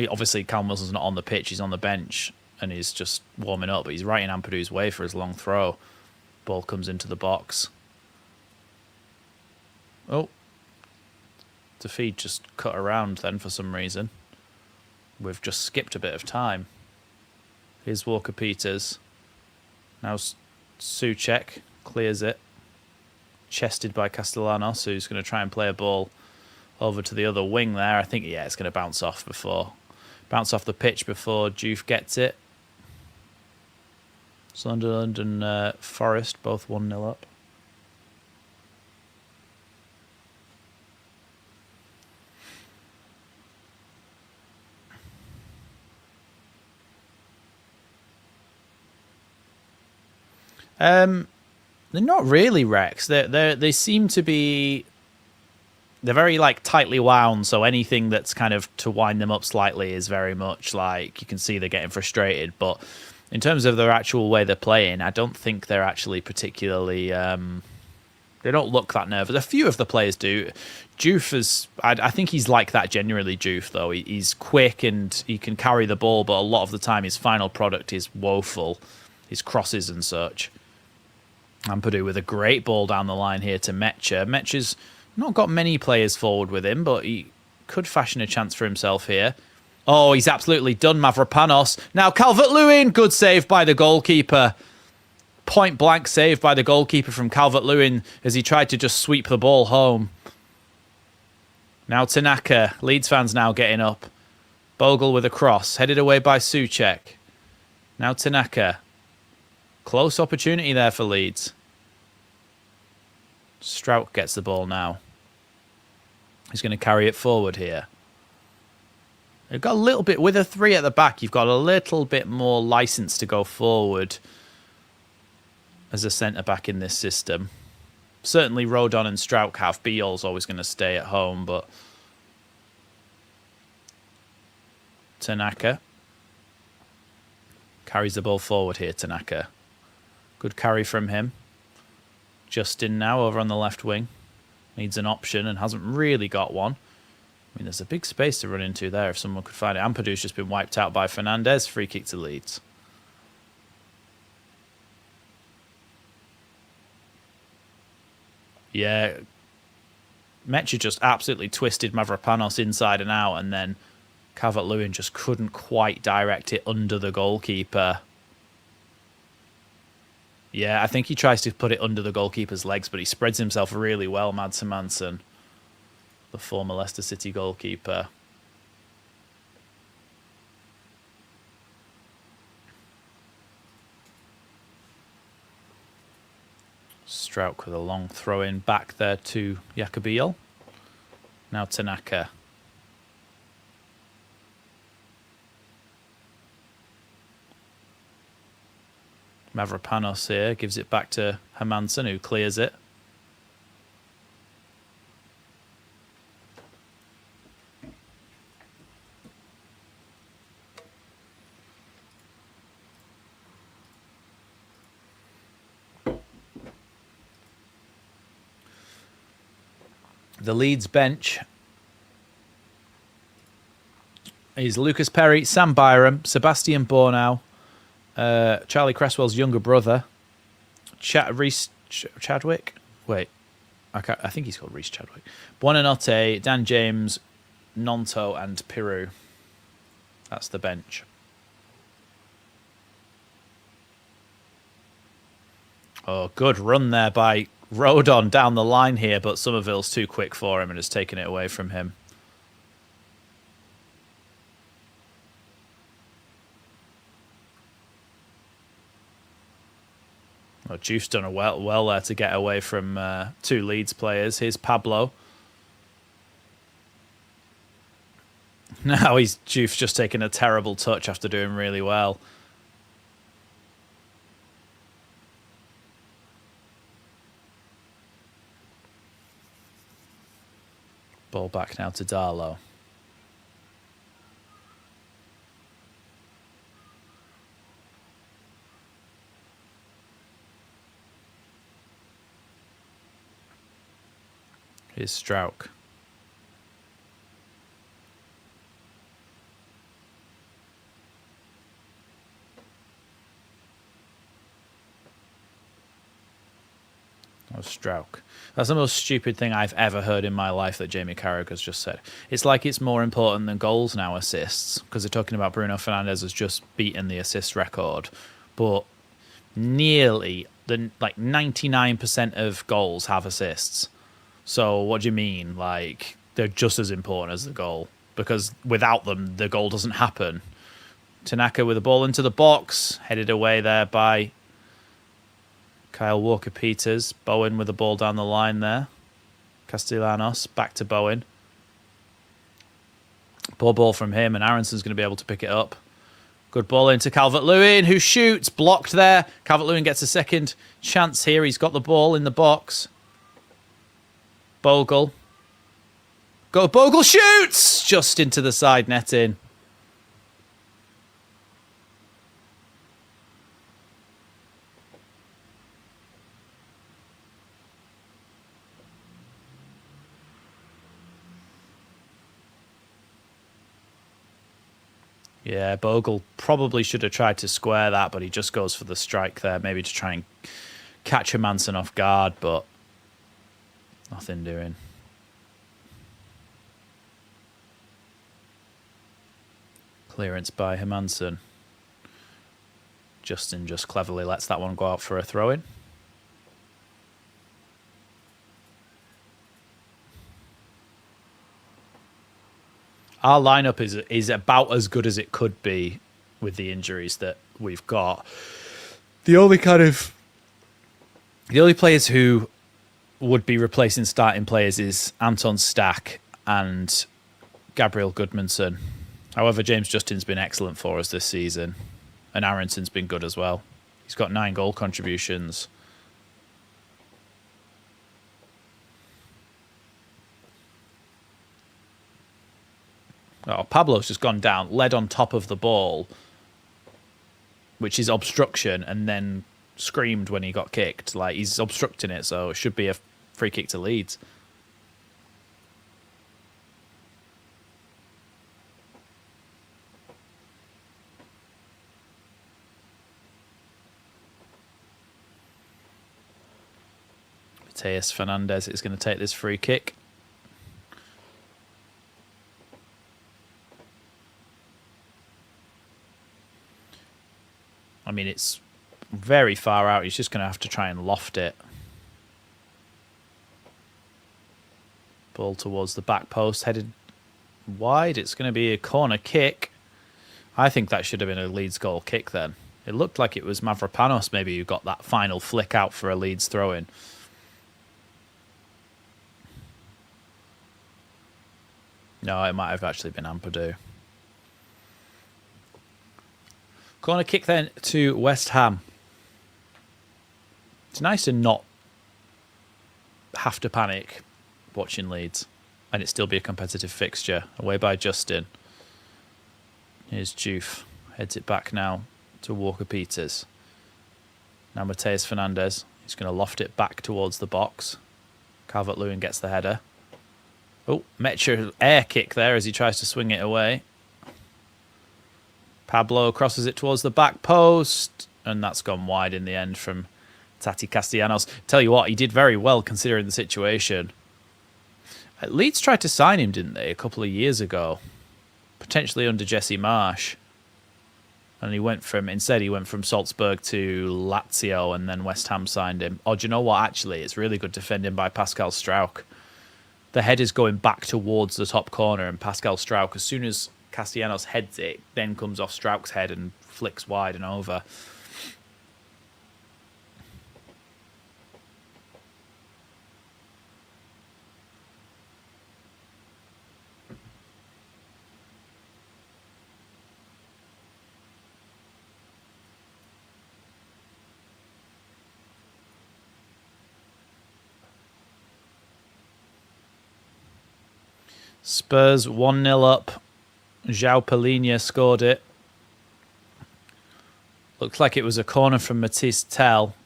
Obviously, Callum Wilson's not on the pitch; he's on the bench, and he's just warming up. But he's right in Ampadu's way for his long throw. Ball comes into the box. Oh, the feed just cut around then for some reason. We've just skipped a bit of time. Here's Walker-Peters. Now Souček clears it. Chested by Castellanos, who's going to try and play a ball over to the other wing there. I think, yeah, it's going to bounce off the pitch before Juve gets it. Sunderland and Forest both 1-0 up. They're not really wrecks. They seem to be. They're very like tightly wound. So anything that's kind of to wind them up slightly is very much like you can see they're getting frustrated. But in terms of their actual way they're playing, I don't think they're actually particularly. They don't look that nervous. A few of the players do. Juve is. I think he's like that generally. Juve though, he's quick and he can carry the ball, but a lot of the time his final product is woeful. His crosses and such. Ampadu with a great ball down the line here to Mecha. Mecha's not got many players forward with him, but he could fashion a chance for himself here. Oh, he's absolutely done Mavropanos. Now Calvert-Lewin, good save by the goalkeeper. Point blank save by the goalkeeper from Calvert-Lewin as he tried to just sweep the ball home. Now Tanaka, Leeds fans now getting up. Bogle with a cross, headed away by Souček. Now Tanaka. Close opportunity there for Leeds. Strout gets the ball now. He's going to carry it forward here. You've got a little bit, with a 3 at the back, you've got a little bit more license to go forward as a centre-back in this system. Certainly Rodon and Strout have. Biol's always going to stay at home, but Tanaka carries the ball forward here, Tanaka. Good carry from him. Justin now over on the left wing. Needs an option and hasn't really got one. I mean, there's a big space to run into there if someone could find it. Ampadu's just been wiped out by Fernandez. Free kick to Leeds. Yeah. Mecha just absolutely twisted Mavropanos inside and out, and then Calvert-Lewin just couldn't quite direct it under the goalkeeper. Yeah, I think he tries to put it under the goalkeeper's legs, but he spreads himself really well, Mads Hermansson. the former Leicester City goalkeeper. Strauch with a long throw in back there to Jakobiel. Now Tanaka. Mavropanos here gives it back to Hermansen, who clears it. The Leeds bench is Lucas Perry, Sam Byram, Sebastian Bornau, Charlie Cresswell's younger brother, Rhys Chadwick. Wait, I think he's called Rhys Chadwick. Buonanotte, Dan James, Nonto, and Piru. That's the bench. Oh, good run there by Rodon down the line here, but Somerville's too quick for him and has taken it away from him. Well, Juif's done well there to get away from two Leeds players. Here's Pablo. Now Juif's just taken a terrible touch after doing really well. Ball back now to Darlow. Here's Strauch. Oh, Strauch. That's the most stupid thing I've ever heard in my life that Jamie Carragher's just said. It's like it's more important than goals now, assists, because they're talking about Bruno Fernandes has just beaten the assist record. But nearly, 99% of goals have assists. So what do you mean? Like, they're just as important as the goal, because without them, the goal doesn't happen. Tanaka with the ball into the box, headed away there by Kyle Walker-Peters. Bowen with the ball down the line there. Castellanos back to Bowen. Poor ball from him, and Aronson's going to be able to pick it up. Good ball into Calvert-Lewin, who shoots. Blocked there. Calvert-Lewin gets a second chance here. He's got the ball in the box. Bogle. Bogle shoots! Just into the side netting. Yeah, Bogle probably should have tried to square that, but he just goes for the strike there, maybe to try and catch Hermansen off guard, but nothing doing. Clearance by Hermansen. Justin just cleverly lets that one go out for a throw-in. Our lineup is about as good as it could be with the injuries that we've got. The only players who would be replacing starting players is Anton Stack and Gabriel Goodmanson. However, James Justin's been excellent for us this season, and Aronson's been good as well. He's got 9 goal contributions. Oh, Pablo's just gone down, led on top of the ball, which is obstruction, and then screamed when he got kicked. Like, he's obstructing it, so it should be a free kick to Leeds. Mateus Fernandes is going to take this free kick. I mean, it's very far out. He's just going to have to try and loft it. Ball towards the back post, headed wide. It's going to be a corner kick. I think that should have been a Leeds goal kick then. It looked like it was Mavropanos maybe who got that final flick out for a Leeds throw-in. No, it might have actually been Ampadu. Corner kick then to West Ham. It's nice to not have to panic watching Leeds and it still be a competitive fixture. Away by Justin. Here's Juve. Heads it back now to Walker-Peters. Now Mateus Fernandez. He's going to loft it back towards the box. Calvert-Lewin gets the header. Oh, Mecha air kick there as he tries to swing it away. Pablo crosses it towards the back post. And that's gone wide in the end from Tati Castellanos. Tell you what, he did very well considering the situation. Leeds tried to sign him, didn't they, a couple of years ago? Potentially under Jesse Marsh. And instead he went from Salzburg to Lazio and then West Ham signed him. Oh, do you know what, actually? It's really good defending by Pascal Struijk. The head is going back towards the top corner and Pascal Struijk, as soon as Castellanos heads it, then comes off Struijk's head and flicks wide and over. Spurs 1-0 up. João Palhinha scored it. Looked like it was a corner from Matisse Tell.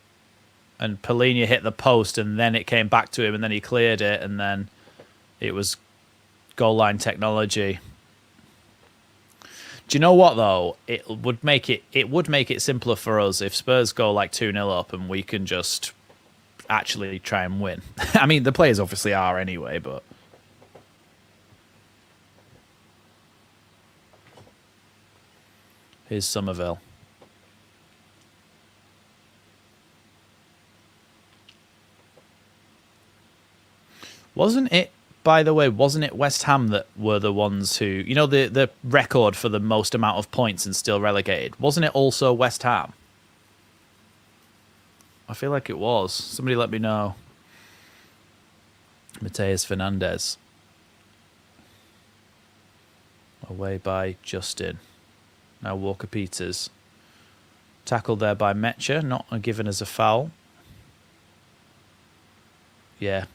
And Palhinha hit the post and then it came back to him and then he cleared it and then it was goal line technology. Do you know what though? It would make it simpler for us if Spurs go like 2-0 up and we can just actually try and win. I mean, the players obviously are anyway, but here's Somerville. Wasn't it, by the way, wasn't it West Ham that were the ones who, you know, the record for the most amount of points and still relegated? Wasn't it also West Ham? I feel like it was. Somebody let me know. Mateus Fernandez. Away by Justin. Now Walker-Peters. Tackled there by Mecha, not given as a foul. Yeah.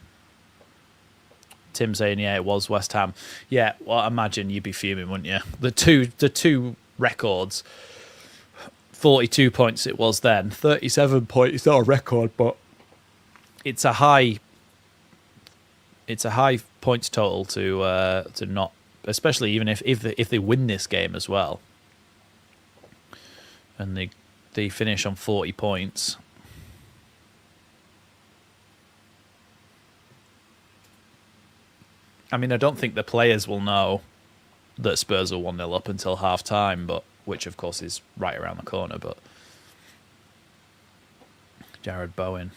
Tim saying, yeah, it was West Ham. Yeah, well, I imagine you'd be fuming, wouldn't you? The two records, 42 points it was then. 37 points, it's not a record, but it's a high points total to not, especially even if they win this game as well. And they finish on 40 points. I mean, I don't think the players will know that Spurs are 1-0 up until half-time, but which, of course, is right around the corner. But Jared Bowen.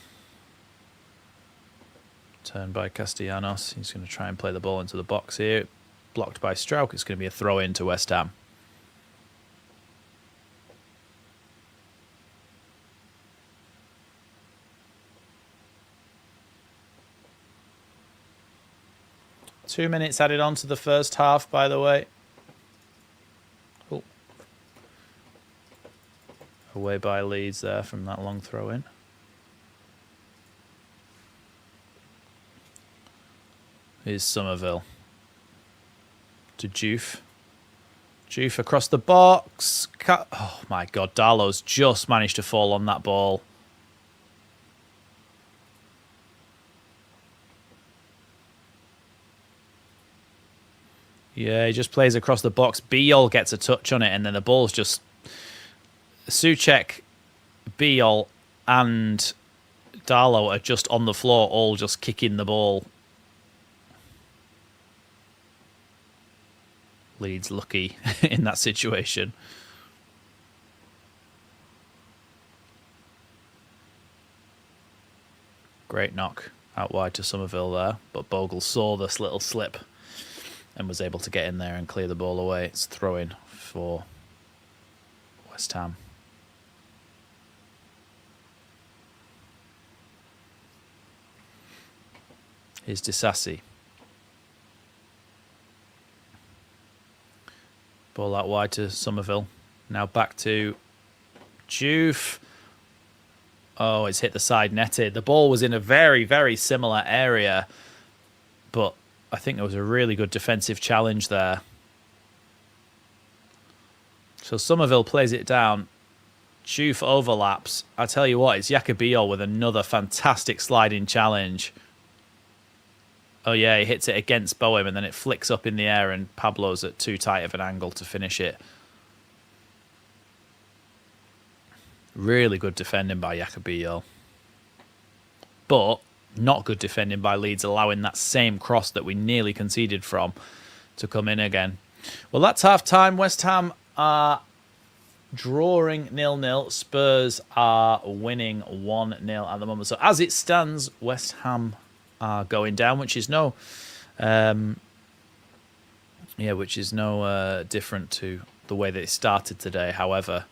Turned by Castellanos. He's going to try and play the ball into the box here. Blocked by Struijk. It's going to be a throw-in to West Ham. Two minutes added on to the first half, by the way. Oh. Away by Leeds there from that long throw in. Here's Somerville. To Juve. Juve across the box. Oh my God, Darlow's just managed to fall on that ball. Yeah, he just plays across the box. Biol gets a touch on it, and then the ball's just... Souček, Biol, and Darlow are just on the floor, all just kicking the ball. Leeds lucky in that situation. Great knock. out wide to Somerville there, but Bogle saw this little slip and was able to get in there and clear the ball away. It's throw-in for West Ham. Here's Disassi. Ball out wide to Somerville. Now back to Juve. Oh, it's hit the side netted. The ball was in a very, very similar area, but I think there was a really good defensive challenge there. So Somerville plays it down. Juve overlaps. I tell you what, it's Jacobillo with another fantastic sliding challenge. Oh yeah, he hits it against Boehm and then it flicks up in the air and Pablo's at too tight of an angle to finish it. Really good defending by Jacobillo. But not good defending by Leeds, allowing that same cross that we nearly conceded from to come in again. Well, that's half-time. West Ham are drawing 0-0. Spurs are winning 1-0 at the moment. So as it stands, West Ham are going down, which is no different to the way that it started today. However,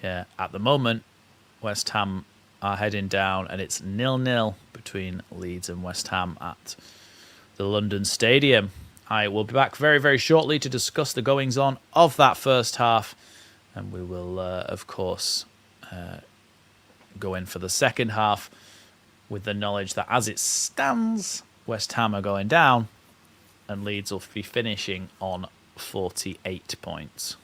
yeah, at the moment, West Ham are heading down, and it's 0-0 between Leeds and West Ham at the London Stadium. I will be back very, very shortly to discuss the goings-on of that first half, and we will, of course, go in for the second half with the knowledge that as it stands, West Ham are going down, and Leeds will be finishing on 48 points.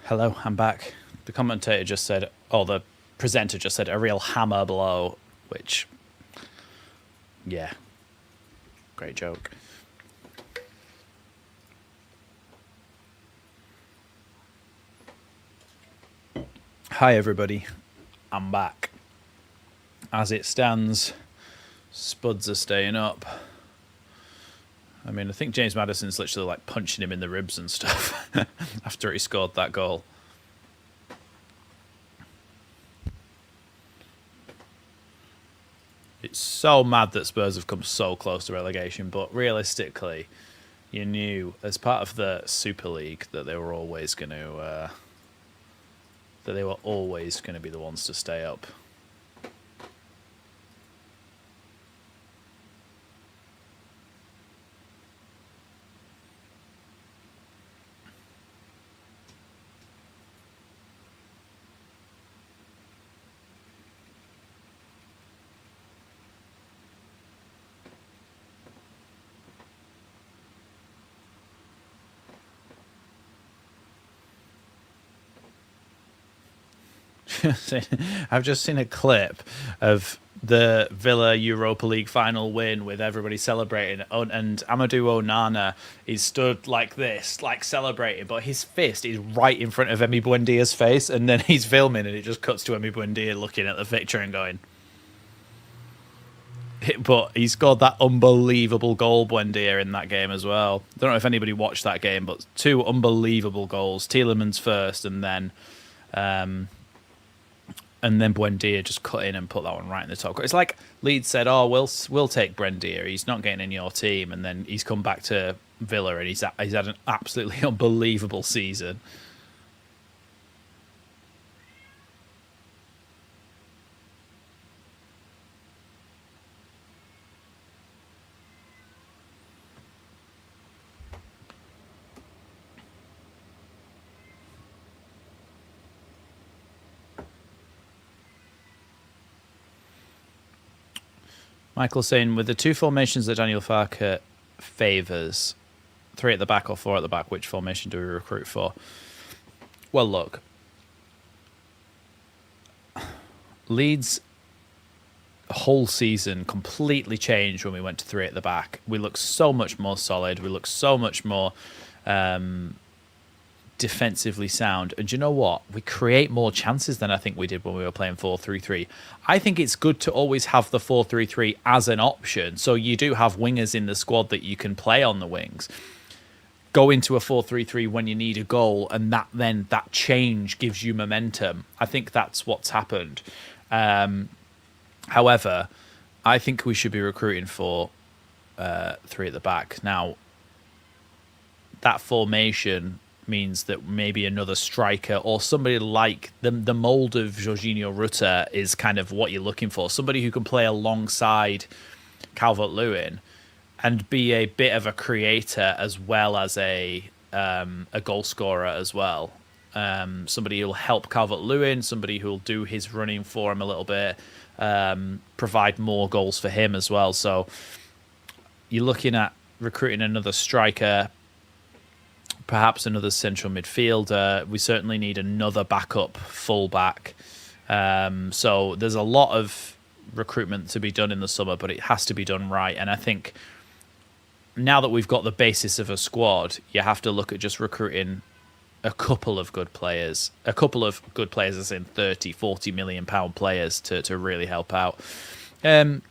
Hello, I'm back. The commentator just said, or the presenter just said, a real hammer blow, which, yeah, great joke. Hi, everybody. I'm back. As it stands, Spuds are staying up. I mean, I think James Maddison's literally like punching him in the ribs and stuff after he scored that goal. It's so mad that Spurs have come so close to relegation, but realistically, you knew as part of the Super League that they were always going to be the ones to stay up. I've just seen a clip of the Villa Europa League final win with everybody celebrating, and Amadou Onana is stood like this, like celebrating, but his fist is right in front of Emi Buendia's face, and then he's filming, and it just cuts to Emi Buendia looking at the picture and going. But he scored that unbelievable goal, Buendia, in that game as well. Don't know if anybody watched that game, but two unbelievable goals. Tielemans first, and then Buendia just cut in and put that one right in the top. It's like Leeds said, "Oh, we'll take Buendia. He's not getting in your team," and then he's come back to Villa and he's had an absolutely unbelievable season. Michael saying, with the two formations that Daniel Farke favours, 3 at the back or 4 at the back, which formation do we recruit for? Well, look, Leeds' whole season completely changed when we went to 3 at the back. We look so much more solid. We look so much more defensively sound. And do you know what? We create more chances than I think we did when we were playing 4-3-3. I think it's good to always have the 4-3-3 as an option. So you do have wingers in the squad that you can play on the wings. Go into a 4-3-3 when you need a goal, and that change gives you momentum. I think that's what's happened. However, I think we should be recruiting for 3 at the back. Now, that formation means that maybe another striker or somebody like the mould of Jorginho Rutter is kind of what you're looking for. Somebody who can play alongside Calvert-Lewin and be a bit of a creator as well as a goal scorer as well. Somebody who'll help Calvert-Lewin, somebody who'll do his running for him a little bit, provide more goals for him as well. So you're looking at recruiting another striker, perhaps another central midfielder. We certainly need another backup fullback. So there's a lot of recruitment to be done in the summer, but it has to be done right. And I think now that we've got the basis of a squad, you have to look at just recruiting a couple of good players as in 30, 40 million pound players to really help out.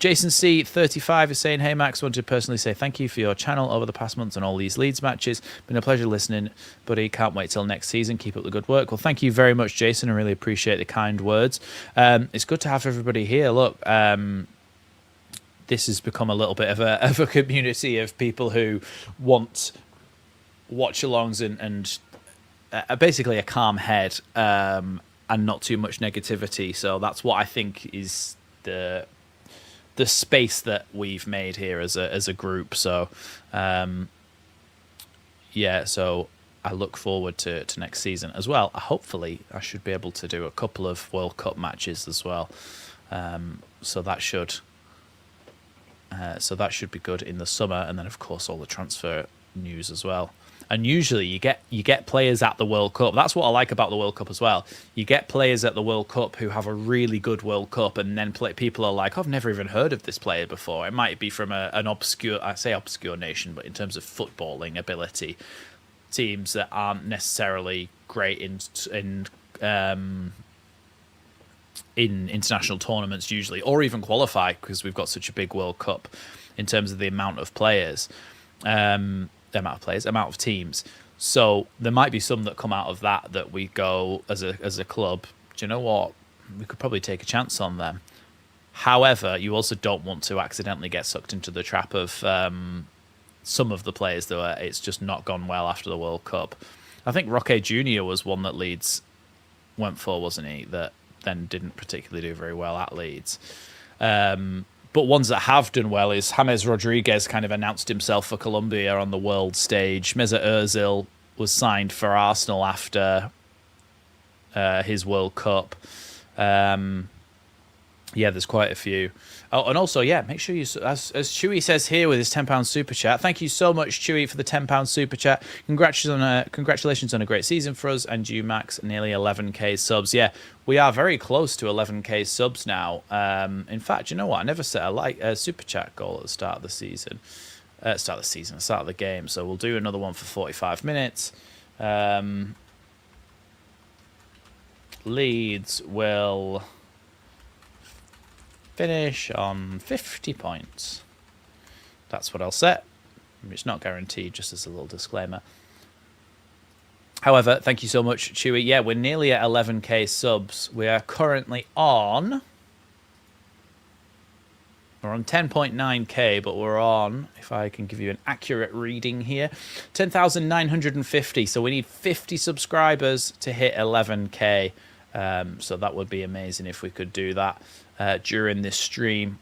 Jason C 35 is saying, "Hey Max, wanted to personally say thank you for your channel over the past months and all these Leeds matches. Been a pleasure listening, buddy. Can't wait till next season. Keep up the good work." Well, thank you very much, Jason. I really appreciate the kind words. It's good to have everybody here. Look, this has become a little bit of a community of people who want watch-alongs and basically a calm head and not too much negativity. So that's what I think is the space that we've made here as a group. So so I look forward to next season as well. Hopefully I should be able to do a couple of World Cup matches as well. So that should be good in the summer, and then of course all the transfer news as well. And usually you get players at the World Cup. That's what I like about the World Cup as well. You get players at the World Cup who have a really good World Cup, and then people are like, I've never even heard of this player before. It might be from an obscure, I say obscure nation, but in terms of footballing ability, teams that aren't necessarily great in international tournaments usually, or even qualify, because we've got such a big World Cup in terms of the amount of players, amount of teams. So there might be some that come out of that we go as a club, do you know what? We could probably take a chance on them. However, you also don't want to accidentally get sucked into the trap of some of the players that it's just not gone well after the World Cup. I think Roque Jr. was one that Leeds went for, wasn't he? That then didn't particularly do very well at Leeds. But ones that have done well is James Rodriguez kind of announced himself for Colombia on the world stage. Mesut Ozil was signed for Arsenal after his World Cup. Yeah, there's quite a few. Oh, and also, yeah, make sure you, as Chewy says here with his £10 super chat, thank you so much, Chewy, for the £10 super chat. Congratulations on a great season for us, and you, Max, nearly 11k subs. Yeah, we are very close to 11k subs now. In fact, you know what? I never set a super chat goal at the start of the season. Start of the game. So we'll do another one for 45 minutes. Leeds will finish on 50 points. That's what I'll set. It's not guaranteed, just as a little disclaimer. However, thank you so much, Chewy. Yeah, we're nearly at 11k subs. We are currently on... We're on 10.9k, but we're on, if I can give you an accurate reading here, 10,950. So we need 50 subscribers to hit 11k. So that would be amazing if we could do that during this stream.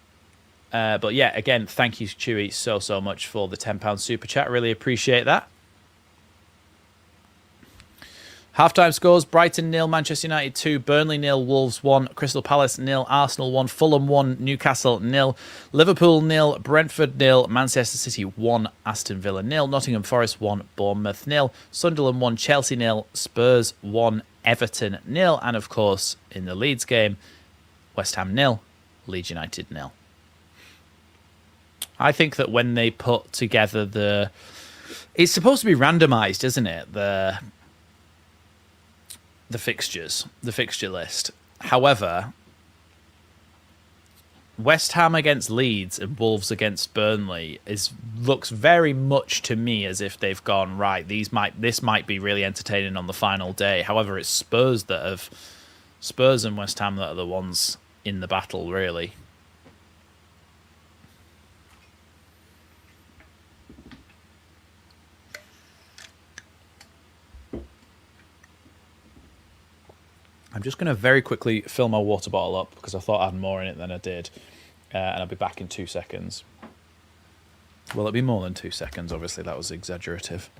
But yeah, again, thank you, Chewy, so much for the £10 super chat. Really appreciate that. Halftime scores: Brighton 0, Manchester United 2, Burnley 0, Wolves 1, Crystal Palace 0, Arsenal 1, Fulham 1, Newcastle 0, Liverpool 0, Brentford 0, Manchester City 1, Aston Villa 0, Nottingham Forest 1, Bournemouth 0, Sunderland 1, Chelsea 0, Spurs 1, Everton 0, and of course in the Leeds game, West Ham 0, Leeds United 0. I think that when they put together it's supposed to be randomised, isn't it? The fixtures, the fixture list. However, West Ham against Leeds and Wolves against Burnley looks very much to me as if they've gone, right, this might be really entertaining on the final day. However, it's Spurs and West Ham that are the ones in the battle, really. I'm just going to very quickly fill my water bottle up because I thought I had more in it than I did. And I'll be back in 2 seconds. Will it be more than 2 seconds? Obviously, that was exaggerative.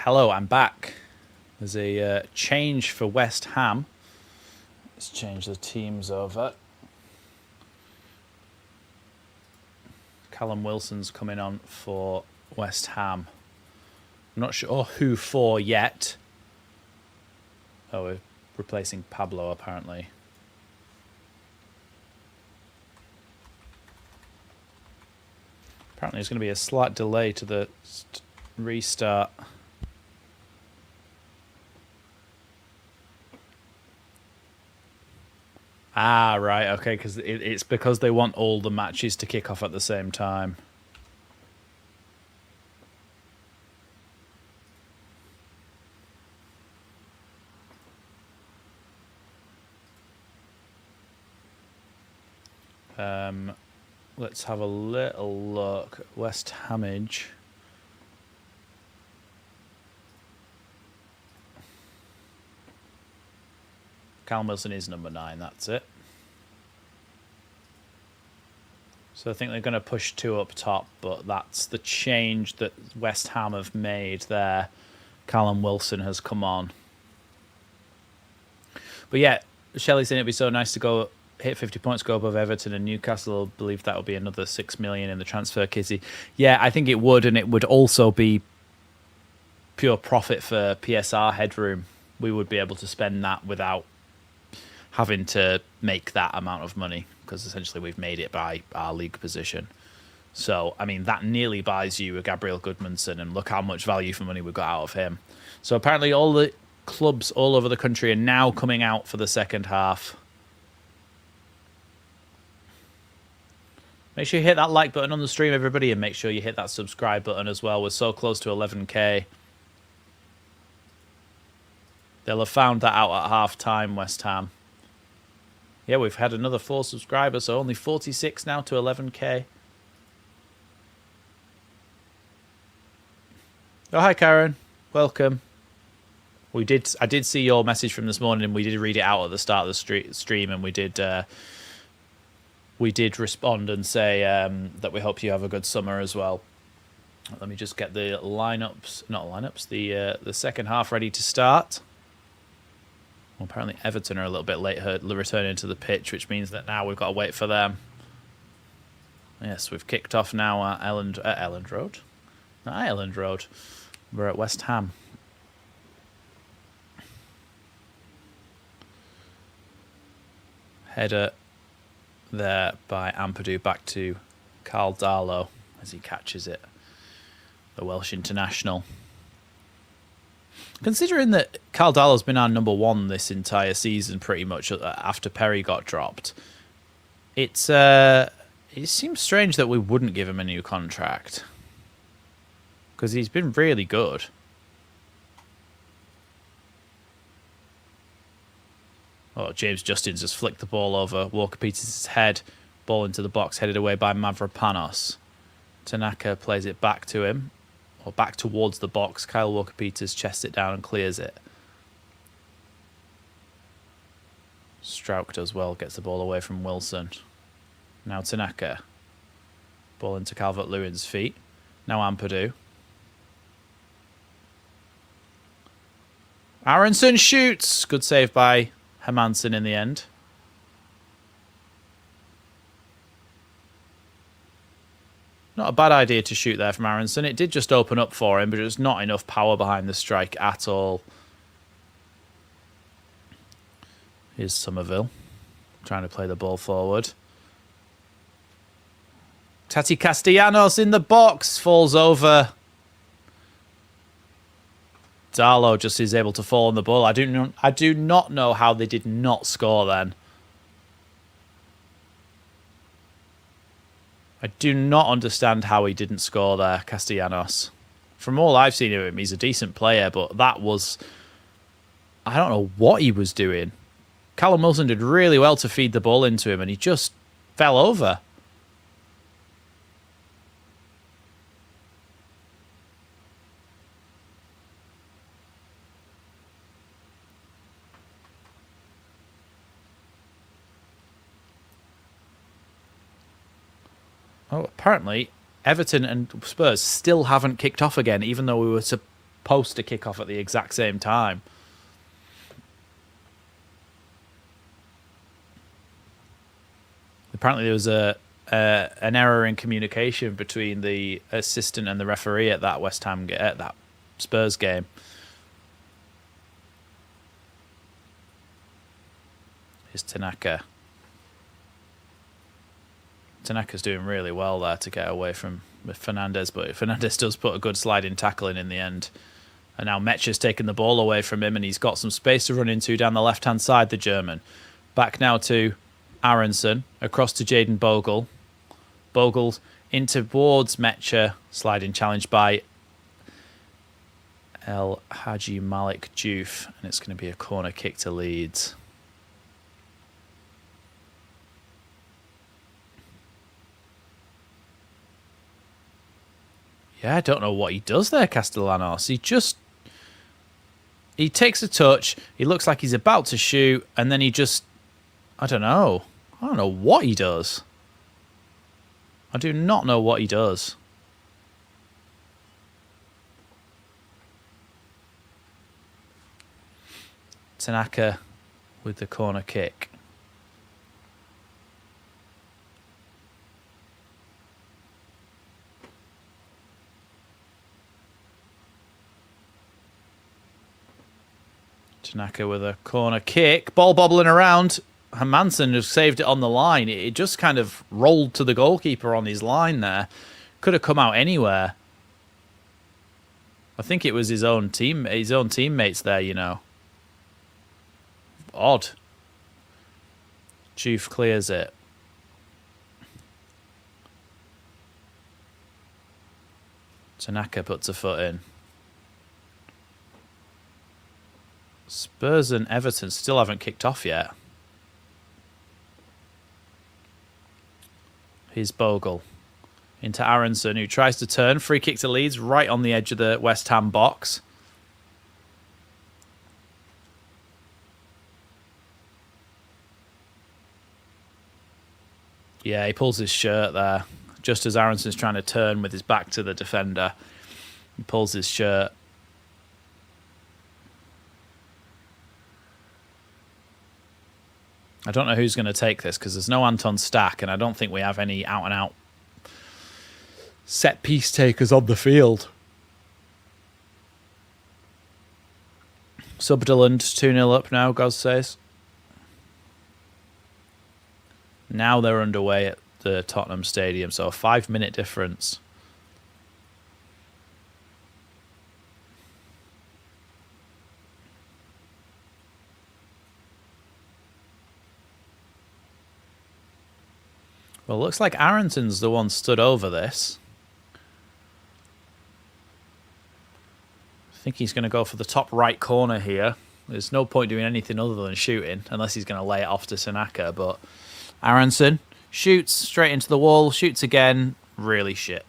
Hello, I'm back. There's a change for West Ham. Let's change the teams over. Callum Wilson's coming on for West Ham. I'm not sure who for yet. Oh, we're replacing Pablo apparently. Apparently there's going to be a slight delay to the restart. Ah, right, okay, because it's because they want all the matches to kick off at the same time. Let's have a little look. West Hamage. Callum Wilson is number 9, that's it. So I think they're going to push 2 up top, but that's the change that West Ham have made there. Callum Wilson has come on. But yeah, Shelley's saying it'd be so nice to go hit 50 points, go above Everton and Newcastle. I believe that will be another 6 million in the transfer kitty. Yeah, I think it would, and it would also be pure profit for PSR headroom. We would be able to spend that without having to make that amount of money, because essentially we've made it by our league position. So, I mean, that nearly buys you a Gabriel Goodmanson, and look how much value for money we got out of him. So apparently all the clubs all over the country are now coming out for the second half. Make sure you hit that like button on the stream, everybody, and make sure you hit that subscribe button as well. We're so close to 11k. They'll have found that out at half-time, West Ham. Yeah, we've had another 4 subscribers, so only 46 now to 11k. Oh, hi, Karen. Welcome. I did see your message from this morning, and we did read it out at the start of the stream, and we did respond and say that we hope you have a good summer as well. Let me just get the the second half ready to start. Well, apparently Everton are a little bit late returning to the pitch, which means that now we've got to wait for them. Yes, we've kicked off now at Elland Road. Not Elland Road. We're at West Ham. Header there by Ampadu back to Carl Darlow as he catches it. The Welsh international. Considering that Carl Darlow's been our number 1 this entire season pretty much after Perry got dropped, it seems strange that we wouldn't give him a new contract, because he's been really good. Oh, James Justin's just flicked the ball over Walker-Peters' head. Ball into the box, headed away by Mavropanos. Tanaka plays it back to him, or back towards the box. Kyle Walker-Peters chests it down and clears it. Strauch does well, gets the ball away from Wilson. Now Tanaka. Ball into Calvert-Lewin's feet. Now Ampadu. Aronson shoots! Good save by Hermansen in the end. Not a bad idea to shoot there from Aronson. It did just open up for him, but it was not enough power behind the strike at all. Here's Somerville trying to play the ball forward. Tati Castellanos in the box, falls over. Darlow just is able to fall on the ball. I do not know how they did not score then. I do not understand how he didn't score there, Castellanos. From all I've seen of him, he's a decent player, but that was... I don't know what he was doing. Callum Wilson did really well to feed the ball into him, and he just fell over. Oh, apparently Everton and Spurs still haven't kicked off again, even though we were post to kick off at the exact same time. Apparently there was an error in communication between the assistant and the referee at that that Spurs game. Here's Tanaka. Tanaka's doing really well there to get away from Fernandez, but Fernandez does put a good sliding tackle in the end. And now Metcha's taken the ball away from him, and he's got some space to run into down the left-hand side, the German. Back now to Aronson, across to Jaden Bogle. Bogle in towards Metcha, sliding challenge by El Haji Malik Diouf, and it's going to be a corner kick to Leeds. Yeah, I don't know what he does there, Castellanos. He takes a touch, he looks like he's about to shoot, and then he just, I don't know what he does. I do not know what he does. Tanaka with the corner kick. Tanaka with a corner kick. Ball bobbling around. Hermansen has saved it on the line. It just kind of rolled to the goalkeeper on his line there. Could have come out anywhere. I think it was his own teammates there, you know. Odd. Diouf clears it. Tanaka puts a foot in. Spurs and Everton still haven't kicked off yet. Here's Bogle. Into Aronson, who tries to turn. Free kick to Leeds, right on the edge of the West Ham box. Yeah, he pulls his shirt there. Just as Aronson's trying to turn with his back to the defender. He pulls his shirt. I don't know who's going to take this because there's no Anton Stack, and I don't think we have any out-and-out set-piece takers on the field. Sunderland 2-0 up now, Goz says. Now they're underway at the Tottenham Stadium, so a 5-minute difference. Well, it looks like Aronson's the one stood over this. I think he's going to go for the top right corner here. There's no point doing anything other than shooting, unless he's going to lay it off to Tanaka. But Aronson shoots straight into the wall, shoots again. Really shit.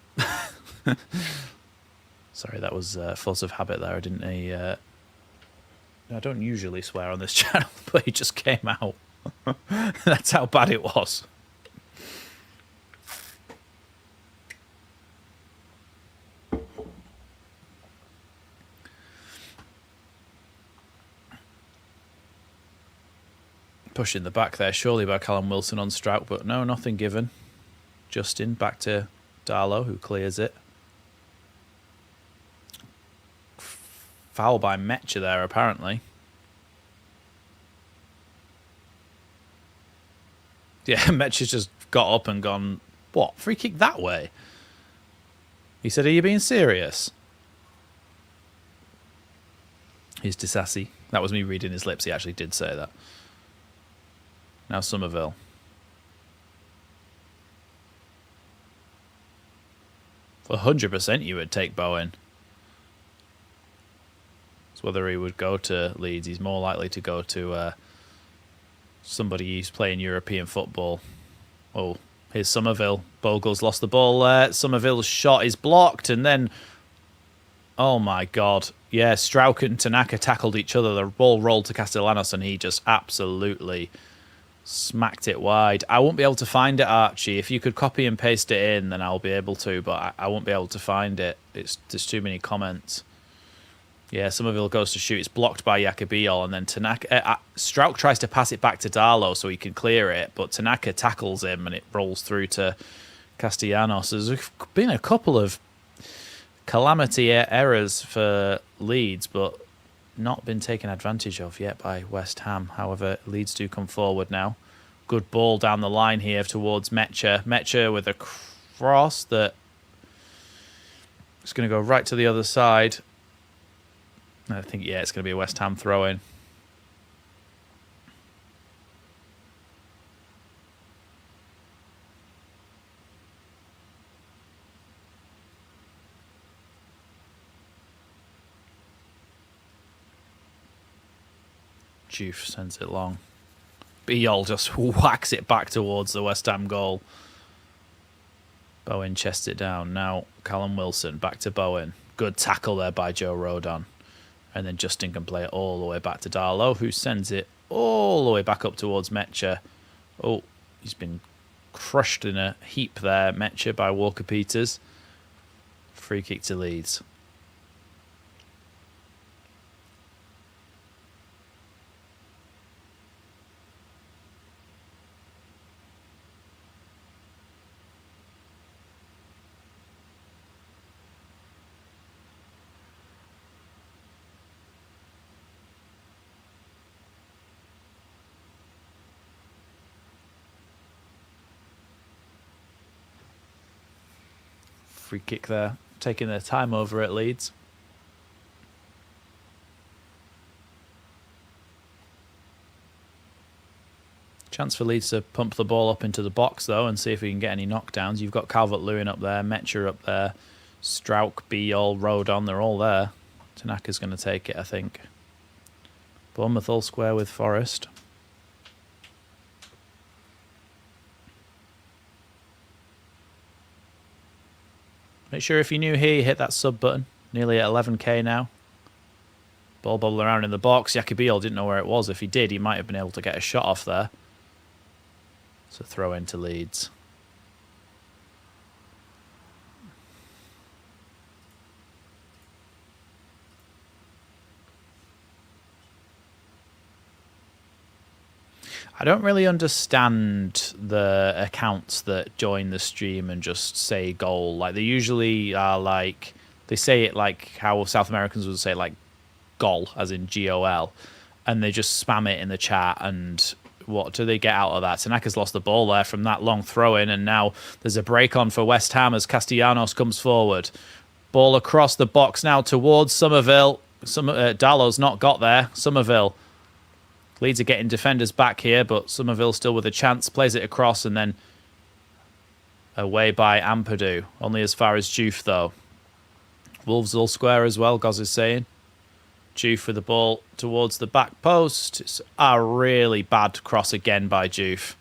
Sorry, that was force of habit there. I don't usually swear on this channel, but it just came out. That's how bad it was. Push in the back there, surely by Callum Wilson on Strout, but no, nothing given. Justin back to Darlow, who clears it. Foul by Metcha there, apparently. Yeah, Metcha's just got up and gone, what, free kick that way? He said, are you being serious? Here's Disassi. That was me reading his lips, he actually did say that. Now Somerville. For 100% you would take Bowen. It's whether he would go to Leeds. He's more likely to go to somebody who's playing European football. Oh, here's Somerville. Bogle's lost the ball there. Somerville's shot is blocked, and then... Oh my God. Yeah, Strauch and Tanaka tackled each other. The ball rolled to Castellanos, and he just absolutely... smacked it wide. I won't be able to find it, Archie. If you could copy and paste it in, then I'll be able to, but I won't be able to find it. There's too many comments. Yeah, Somerville goes to shoot. It's blocked by Jacobiol, and then Tanaka. Strauch tries to pass it back to Darlow so he can clear it, but Tanaka tackles him and it rolls through to Castellanos. There's been a couple of calamity errors for Leeds, but not been taken advantage of yet by West Ham. However, Leeds do come forward now. Good ball down the line here towards Mecha. Mecha with a cross that is going to go right to the other side. I think, yeah, it's going to be a West Ham throw-in. Juve sends it long. Biol just whacks it back towards the West Ham goal. Bowen chests it down. Now Callum Wilson back to Bowen. Good tackle there by Joe Rodon. And then Justin can play it all the way back to Darlow, who sends it all the way back up towards Mecha. Oh, he's been crushed in a heap there, Mecha, by Walker Peters. Free kick to Leeds. Free kick there, taking their time over at Leeds. Chance for Leeds to pump the ball up into the box, though, and see if we can get any knockdowns. You've got Calvert-Lewin up there, Mecha up there, Strauch, Biol, Rodon, they're all there. Tanaka's going to take it, I think. Bournemouth all square with Forest. Make sure if you're new here, you hit that sub button. Nearly at 11k now. Ball bobbling around in the box. Jacobiol didn't know where it was. If he did, he might have been able to get a shot off there. So throw into Leeds. I don't really understand the accounts that join the stream and just say goal. Like, they usually are like, they say it like how South Americans would say, like, gol, as in G-O-L. And they just spam it in the chat. And what do they get out of that? Tanaka's lost the ball there from that long throw-in. And now there's a break on for West Ham as Castellanos comes forward. Ball across the box now towards Somerville. Darlow's not got there. Somerville. Leeds are getting defenders back here, but Somerville still with a chance. Plays it across and then away by Ampadu. Only as far as Juve, though. Wolves all square as well, Goz is saying. Juve with the ball towards the back post. It's a really bad cross again by Juve.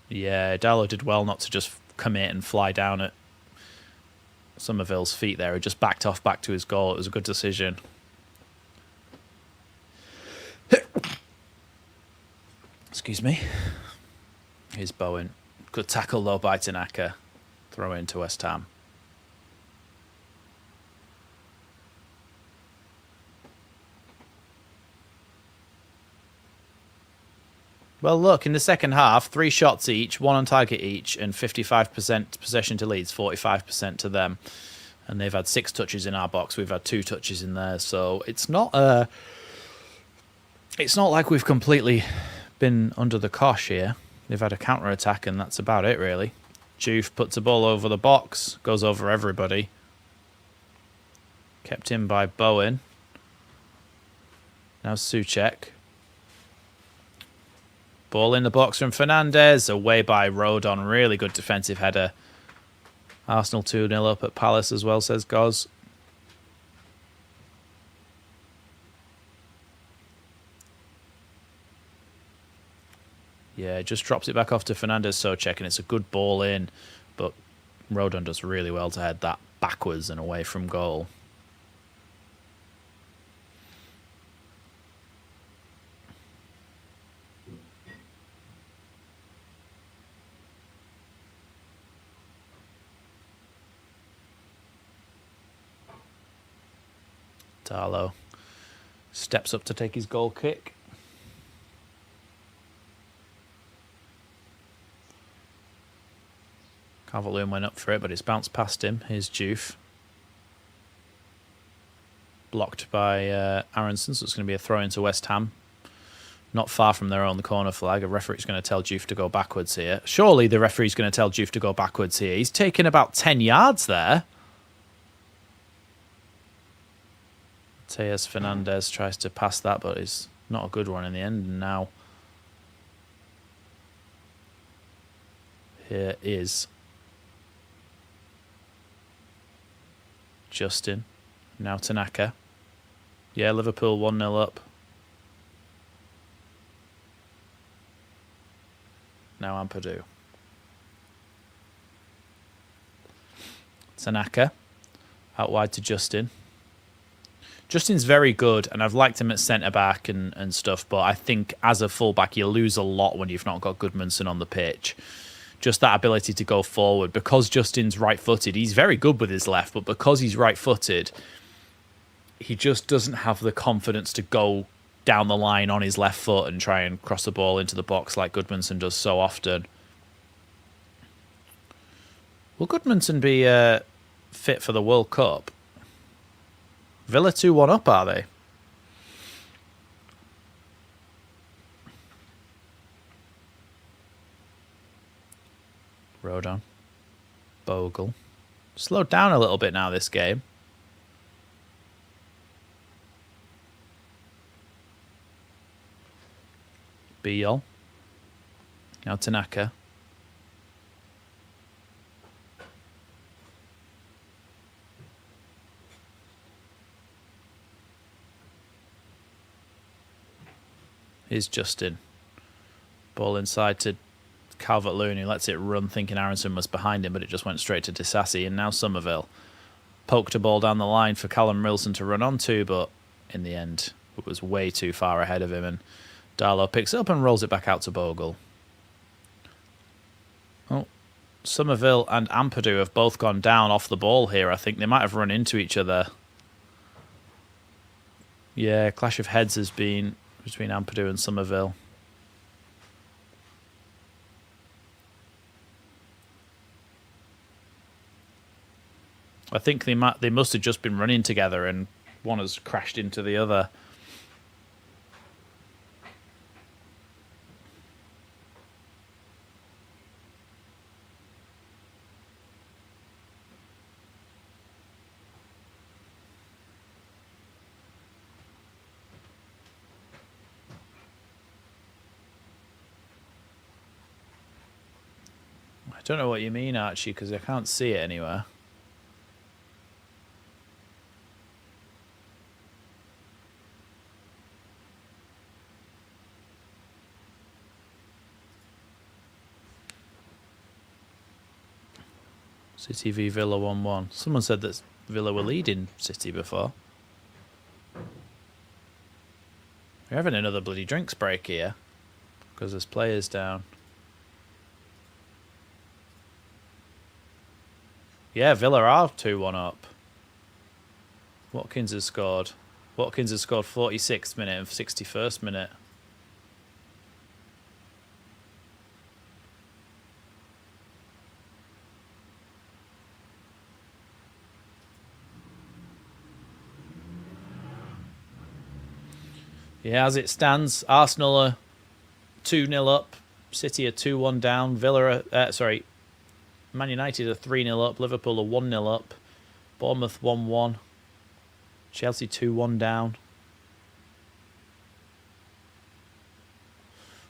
Yeah, Darlow did well not to just commit and fly down at Somerville's feet there. He just backed off back to his goal. It was a good decision. Excuse me. Here's Bowen. Good tackle though by Tanaka. Throw into West Ham. Well, look, in the second half, 3 shots each, 1 on target each, and 55% possession to Leeds, 45% to them. And they've had 6 touches in our box. We've had 2 touches in there. So it's not like we've completely been under the cosh here. They've had a counter-attack, and that's about it, really. Juve puts the ball over the box, goes over everybody. Kept in by Bowen. Now Souček. Ball in the box from Fernandez. Away by Rodon. Really good defensive header. Arsenal 2-0 up at Palace as well, says Goz. Yeah, just drops it back off to Fernandez Souček, and it's a good ball in. But Rodon does really well to head that backwards and away from goal. Darlow steps up to take his goal kick. Calvert-Lewin went up for it, but it's bounced past him. Here's Juve. Blocked by Aronson, so it's going to be a throw into West Ham. Not far from their own corner flag. A referee's going to tell Juve to go backwards here. Surely the referee's going to tell Juve to go backwards here. He's taken about 10 yards there. Tejas Fernandez tries to pass that, but it's not a good one in the end. And now here is Justin. Now Tanaka. Yeah, Liverpool 1-0 up. Now Ampadu. Tanaka. Out wide to Justin. Justin's very good, and I've liked him at centre-back and stuff, but I think as a full-back, you lose a lot when you've not got Goodmanson on the pitch. Just that ability to go forward. Because Justin's right-footed, he's very good with his left, but because he's right-footed, he just doesn't have the confidence to go down the line on his left foot and try and cross the ball into the box like Goodmanson does so often. Will Goodmanson be fit for the World Cup? Villa 2-1 up, are they? Rodon. Bogle. Slowed down a little bit now this game. Biol. Now Tanaka. Here's Justin. Ball inside to Calvert-Lewin, who lets it run, thinking Aronson was behind him, but it just went straight to Disasi. And now Somerville poked a ball down the line for Callum Wilson to run onto, but in the end, it was way too far ahead of him. And Darlow picks it up and rolls it back out to Bogle. Oh, Somerville and Ampadu have both gone down off the ball here. I think they might have run into each other. Yeah, clash of heads has been between Ampadu and Somerville. I think they must have just been running together and one has crashed into the other. I don't know what you mean, Archie, because I can't see it anywhere. City v Villa 1-1. Someone said that Villa were leading City before. We're having another bloody drinks break here because there's players down. Yeah, Villa are 2-1 up. Watkins has scored. Watkins has scored 46th minute and 61st minute. Yeah, as it stands, Arsenal are 2-0 up. City are 2-1 down. Villa are, Man United are 3-0 up. Liverpool are 1-0 up. Bournemouth 1-1. Chelsea 2-1 down.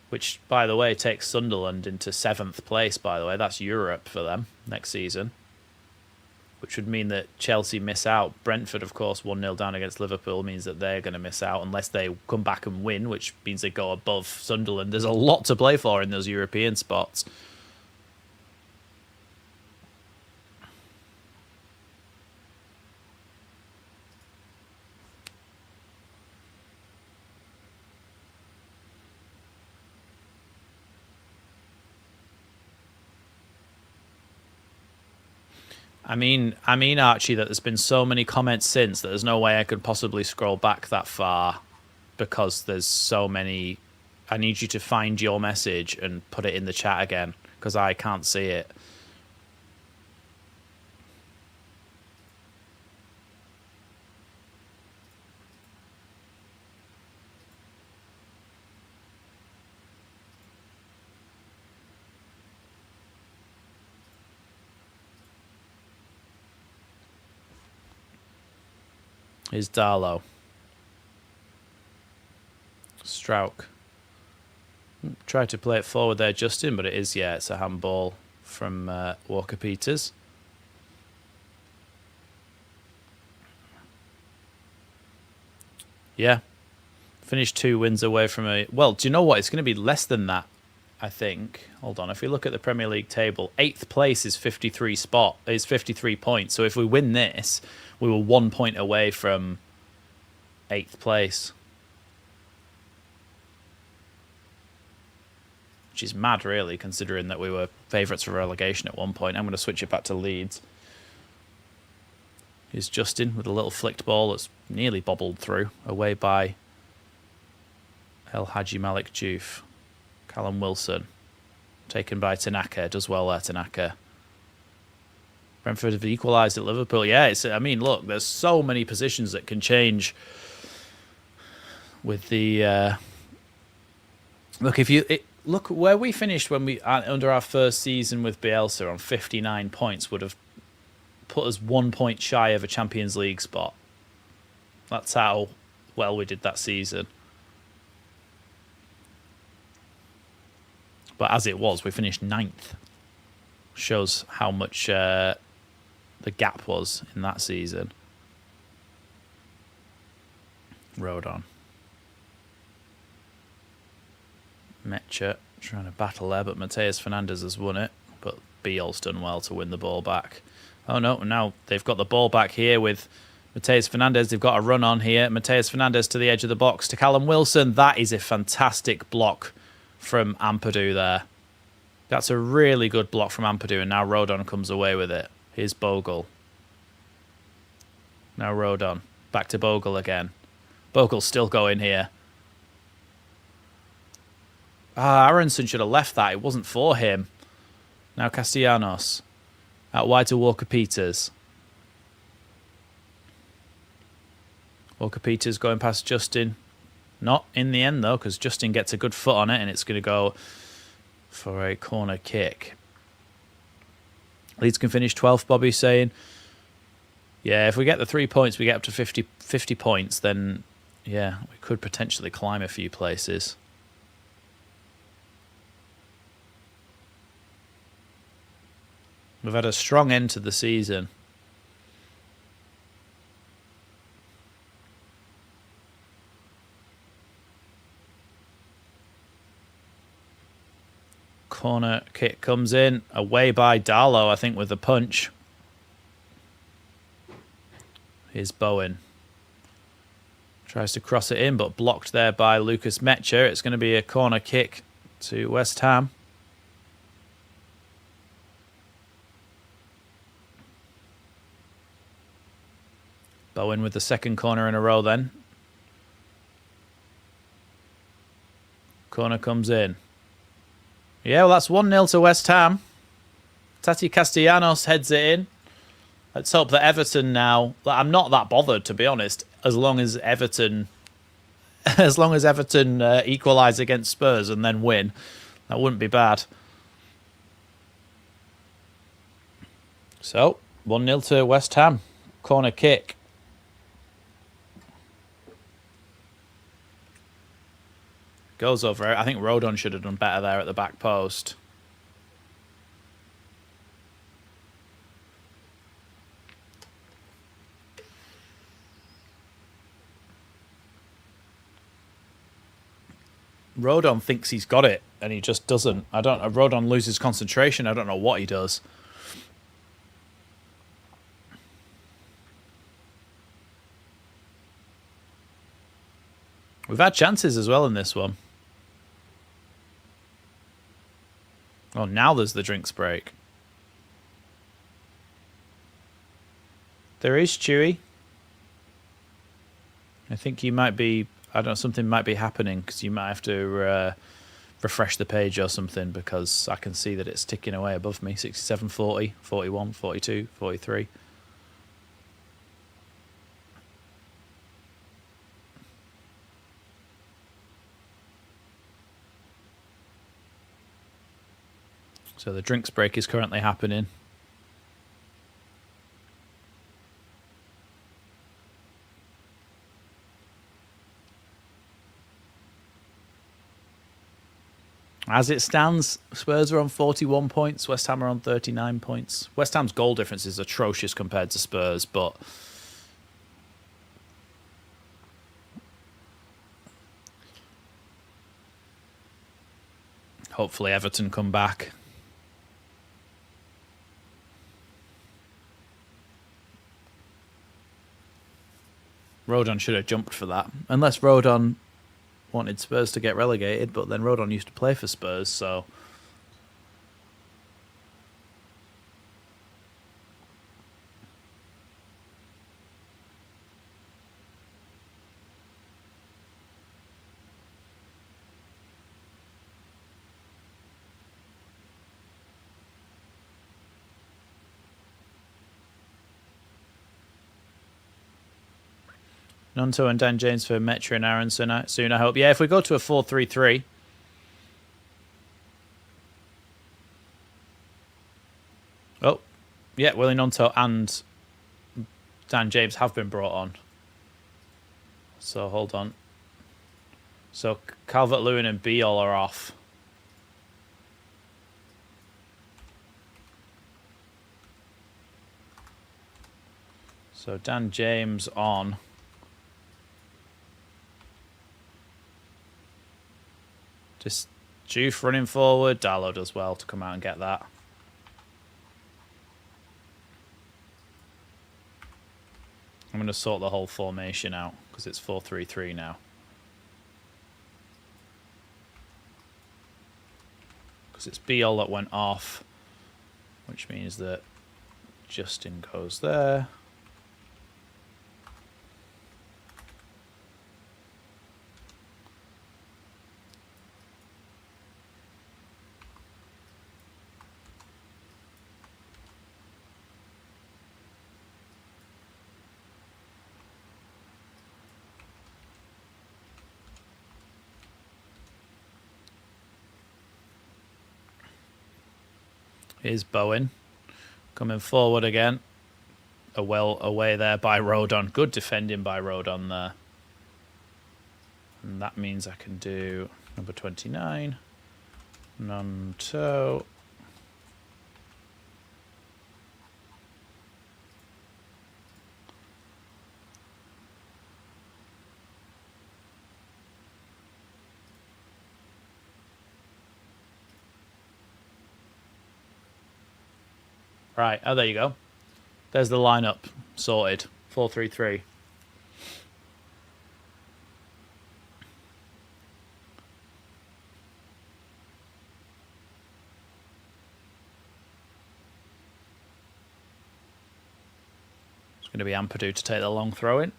Which, by the way, takes Sunderland into 7th place, by the way. That's Europe for them next season. Which would mean that Chelsea miss out. Brentford, of course, 1-0 down against Liverpool means that they're going to miss out unless they come back and win, which means they go above Sunderland. There's a lot to play for in those European spots. I mean, Archie, that there's been so many comments since that there's no way I could possibly scroll back that far because there's so many. I need you to find your message and put it in the chat again because I can't see it. Is Darlow. Strauch. Tried to play it forward there, Justin, but it is, it's a handball from Walker-Peters. Yeah. Finished 2 wins away from a... Well, do you know what? It's going to be less than that, I think. Hold on. If we look at the Premier League table, 8th place is 53 points. So if we win this, we were 1 point away from 8th place. Which is mad, really, considering that we were favourites for relegation at one point. I'm going to switch it back to Leeds. Here's Justin with a little flicked ball that's nearly bobbled through, away by El Hadji Malik Diouf. Callum Wilson, taken by Tanaka, does well there, Tanaka. Brentford have equalised at Liverpool. Yeah, look, there's so many positions that can change with the... Look where we finished when we under our first season with Bielsa on 59 points would have put us 1 point shy of a Champions League spot. That's how well we did that season. But as it was, we finished 9th. Shows how much the gap was in that season. Rodon. Metcher trying to battle there, but Mateus Fernandes has won it. But Biel's done well to win the ball back. Oh no, now they've got the ball back here with Mateus Fernandes. They've got a run on here. Mateus Fernandes to the edge of the box to Callum Wilson. That is a fantastic block from Ampadu there. That's a really good block from Ampadu, and now Rodon comes away with it. Here's Bogle. Now Rodon. Back to Bogle again. Bogle's still going here. Aronson should have left that. It wasn't for him. Now Castellanos. Out wide to Walker-Peters. Walker-Peters going past Justin. Not in the end, though, because Justin gets a good foot on it, and it's going to go for a corner kick. Leeds can finish 12th, Bobby's saying. Yeah, if we get the 3 points, we get up to 50 points, then, yeah, we could potentially climb a few places. We've had a strong end to the season. Corner kick comes in. Away by Darlow, I think, with the punch. Here's Bowen. Tries to cross it in, but blocked there by Lucas Metcher. It's going to be a corner kick to West Ham. Bowen with the second corner in a row then. Corner comes in. Yeah, well, that's 1-0 to West Ham. Tati Castellanos heads it in. Let's hope that Everton now... I'm not that bothered, to be honest, as long as Everton equalise against Spurs and then win. That wouldn't be bad. So, 1-0 to West Ham. Corner kick. Goes over it. I think Rodon should have done better there at the back post. Rodon thinks he's got it, and he just doesn't. Rodon loses concentration. I don't know what he does. We've had chances as well in this one. Oh, now there's the drinks break. There is Chewy. I think you might be... I don't know, something might be happening because you might have to refresh the page or something, because I can see that it's ticking away above me. 67, 40, 41, 42, 43. So the drinks break is currently happening. As it stands, Spurs are on 41 points, West Ham are on 39 points. West Ham's goal difference is atrocious compared to Spurs, but hopefully Everton come back. Rodon should have jumped for that. Unless Rodon wanted Spurs to get relegated, but then Rodon used to play for Spurs, so... Nonto and Dan James for Metro and Aaron soon, I hope. Yeah, if we go to a 4-3-3... Oh, yeah, Willie Nonto and Dan James have been brought on. So, hold on. So, Calvert-Lewin and Beal are off. So, Dan James on. Just Juve running forward. Darlow does well to come out and get that. I'm going to sort the whole formation out because it's 4-3-3 now. Because it's Beal that went off, which means that Justin goes there. Here's Bowen coming forward again. Well away there by Rodon. Good defending by Rodon there. And that means I can do number 29. Nonto. Right, oh, there you go. There's the lineup sorted. 4-3-3. It's going to be Ampadu to take the long throw in.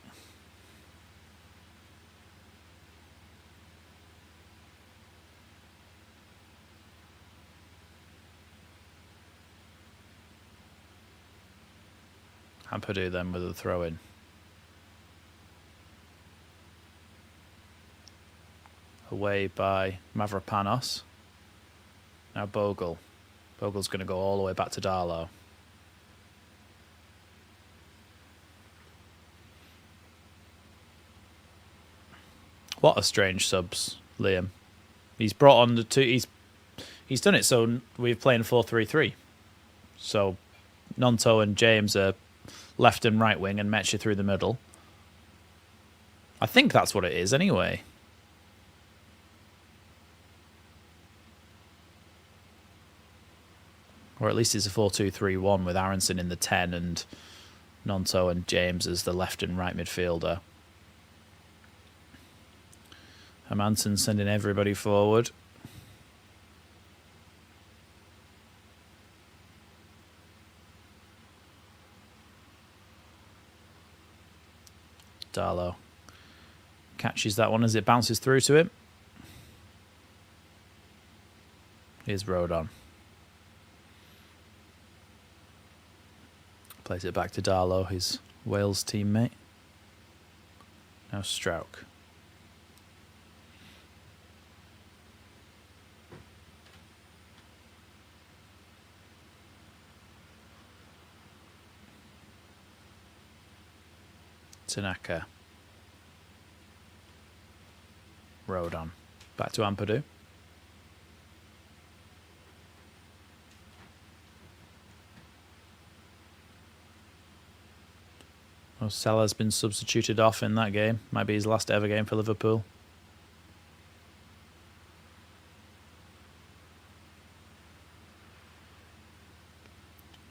Ampadu then with a throw in. Away by Mavropanos. Now Bogle. Bogle's going to go all the way back to Darlow. What a strange subs, Liam. He's brought on the two. He's done it so we're playing 4-3-3. So Nonto and James are left and right wing and Metcha through the middle. I think that's what it is anyway. Or at least it's a 4-2-3-1 with Aronson in the 10 and Nonto and James as the left and right midfielder. Hermansen sending everybody forward. Darlow catches that one as it bounces through to him. Here's Rodon. Plays it back to Darlow, his Wales teammate. Now Strauch. Tanaka. Rodon. Back to Ampadu. Well, Salah's been substituted off in that game. Might be his last ever game for Liverpool.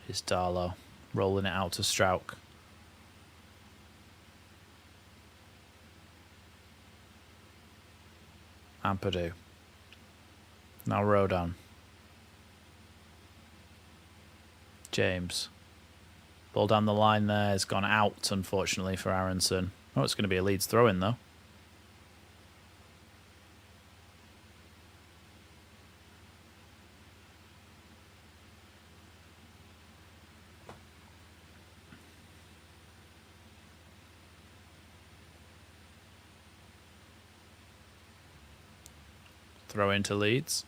Here's Darlow rolling it out to Strauch. Ampadu. Now Rodon. James. Ball down the line there has gone out, unfortunately, for Aronson. Oh, it's going to be a Leeds throw-in, though. Throw into Leeds.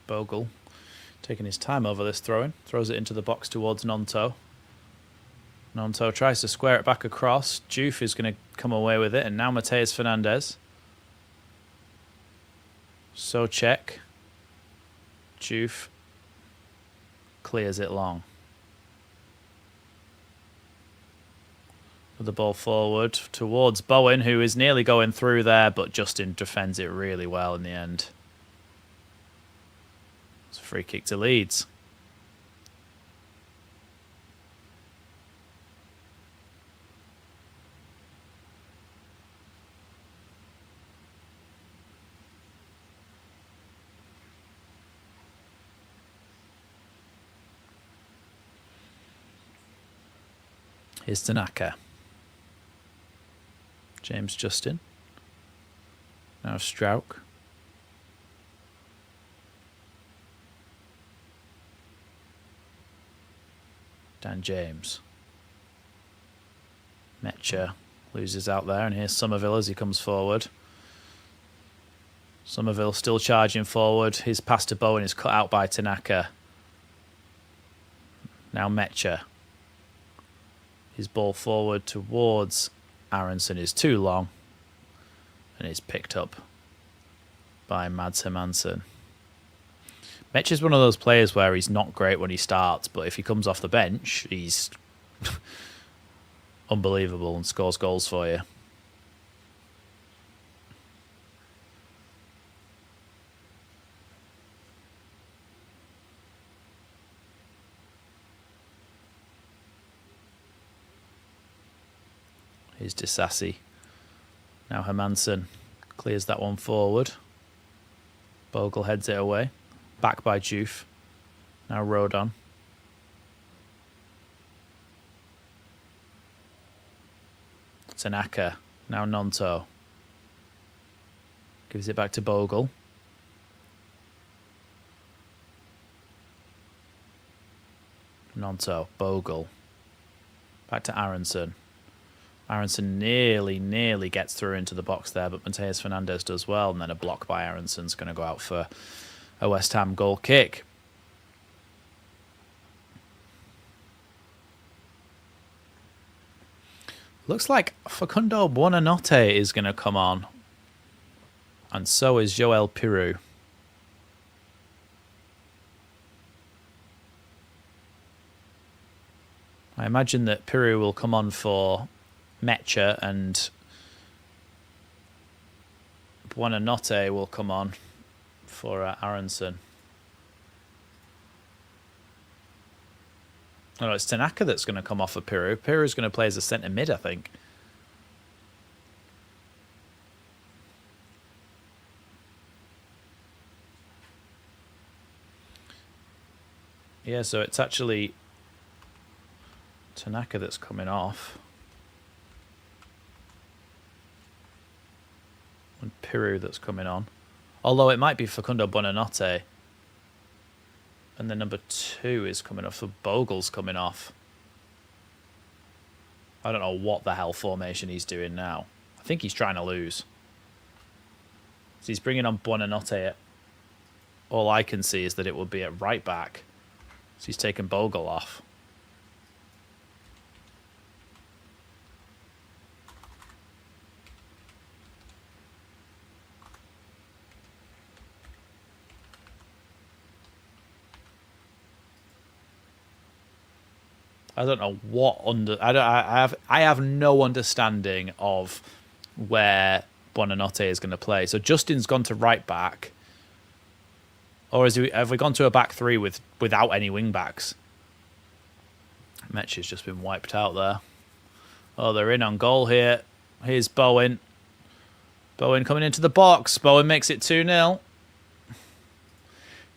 Bogle taking his time over this throw-in. Throws it into the box towards Nonto. Nonto tries to square it back across. Juve is going to come away with it. And now Mateus Fernandez. So check. Juve clears it long. With the ball forward towards Bowen, who is nearly going through there, but Justin defends it really well in the end. It's a free kick to Leeds. Here's Tanaka. James Justin. Now Strauch. Dan James. Metcher loses out there, and here's Somerville as he comes forward. Somerville still charging forward. His pass to Bowen is cut out by Tanaka. Now Metcher. His ball forward towards Aronson is too long, and it's picked up by Mads Hermansen. Metcher's one of those players where he's not great when he starts, but if he comes off the bench, he's unbelievable and scores goals for you. Here's Disasi. Now Hermansen clears that one forward. Bogle heads it away. Back by Juve. Now Rodon. Tanaka. Now Nonto. Gives it back to Bogle. Nonto. Bogle. Back to Aronson. Aronson nearly gets through into the box there, but Mateus Fernandez does well, and then a block by Aronson's going to go out for a West Ham goal kick. Looks like Facundo Buonanotte is going to come on, and so is Joel Pirou. I imagine that Pirou will come on for Metcher, and Buonanotte will come on for Aronson. Oh, it's Tanaka that's going to come off for Pirou. Pirou's going to play as a centre mid, I think. Yeah, so it's actually Tanaka that's coming off. And Piru that's coming on. Although it might be Facundo Buonanotte. And then number 2 is coming off, so Bogle's coming off. I don't know what the hell formation he's doing now. I think he's trying to lose. So he's bringing on Buonanotte. All I can see is that it will be at right back. So he's taken Bogle off. I don't know what I have no understanding of where Buonanotte is going to play. So Justin's gone to right back, or have we gone to a back 3 without any wing backs? Metch has just been wiped out there. Oh, they're in on goal here. Here's Bowen. Bowen coming into the box. Bowen makes it 2-0.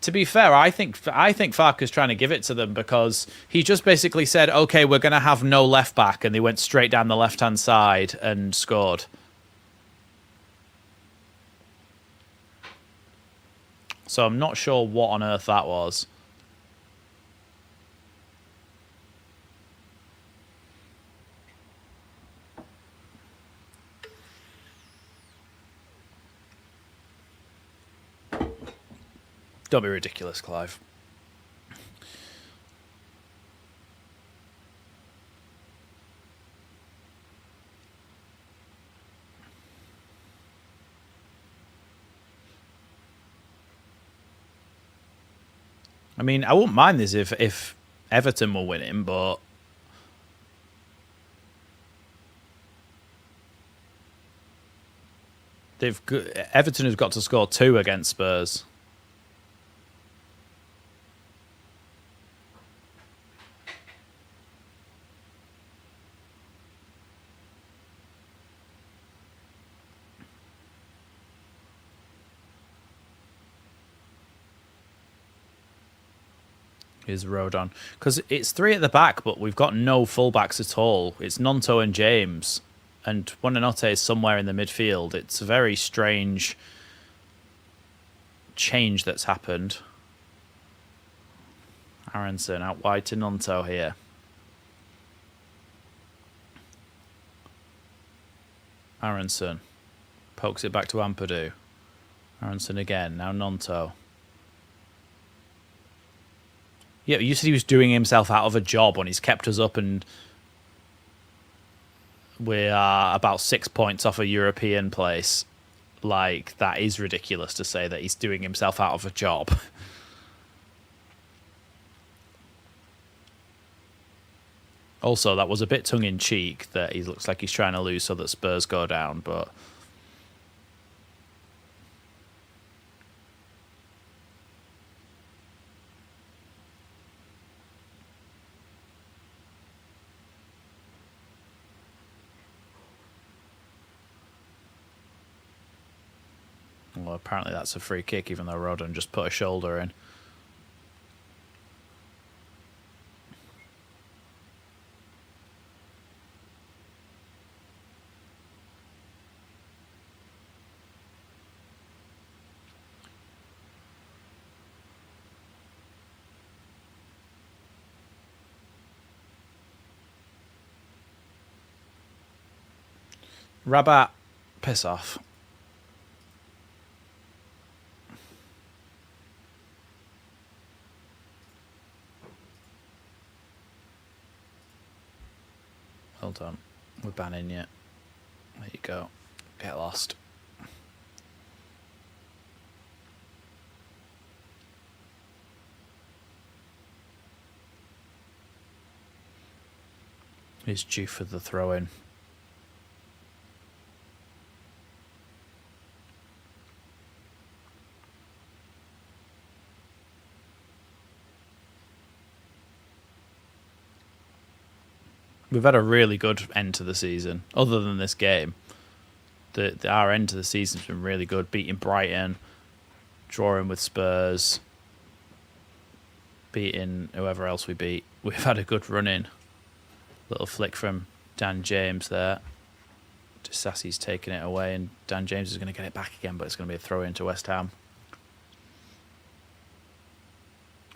To be fair, I think Farke's trying to give it to them because he just basically said, okay, we're going to have no left back, and they went straight down the left-hand side and scored. So I'm not sure what on earth that was. Don't be ridiculous, Clive. I mean, I wouldn't mind this if Everton were winning, but Everton have got to score 2 against Spurs. Is Rodon. Because it's 3 at the back, but we've got no fullbacks at all. It's Nonto and James. And Buonanotte is somewhere in the midfield. It's a very strange change that's happened. Aronson out wide to Nonto here. Aronson pokes it back to Ampadu. Aronson again. Now Nonto. Yeah, you said he was doing himself out of a job when he's kept us up, and we are about 6 points off a European place. Like, that is ridiculous to say that he's doing himself out of a job. Also, that was a bit tongue-in-cheek that he looks like he's trying to lose so that Spurs go down, but well, apparently that's a free kick, even though Rodon just put a shoulder in. Rabat, piss off. Well done. We're banning you. There you go. Get lost. He's due for the throw-in. We've had a really good end to the season, other than this game. Our end to the season's been really good. Beating Brighton, drawing with Spurs, beating whoever else we beat. We've had a good run in. Little flick from Dan James there. Sassy's taking it away, and Dan James is going to get it back again, but it's going to be a throw into West Ham.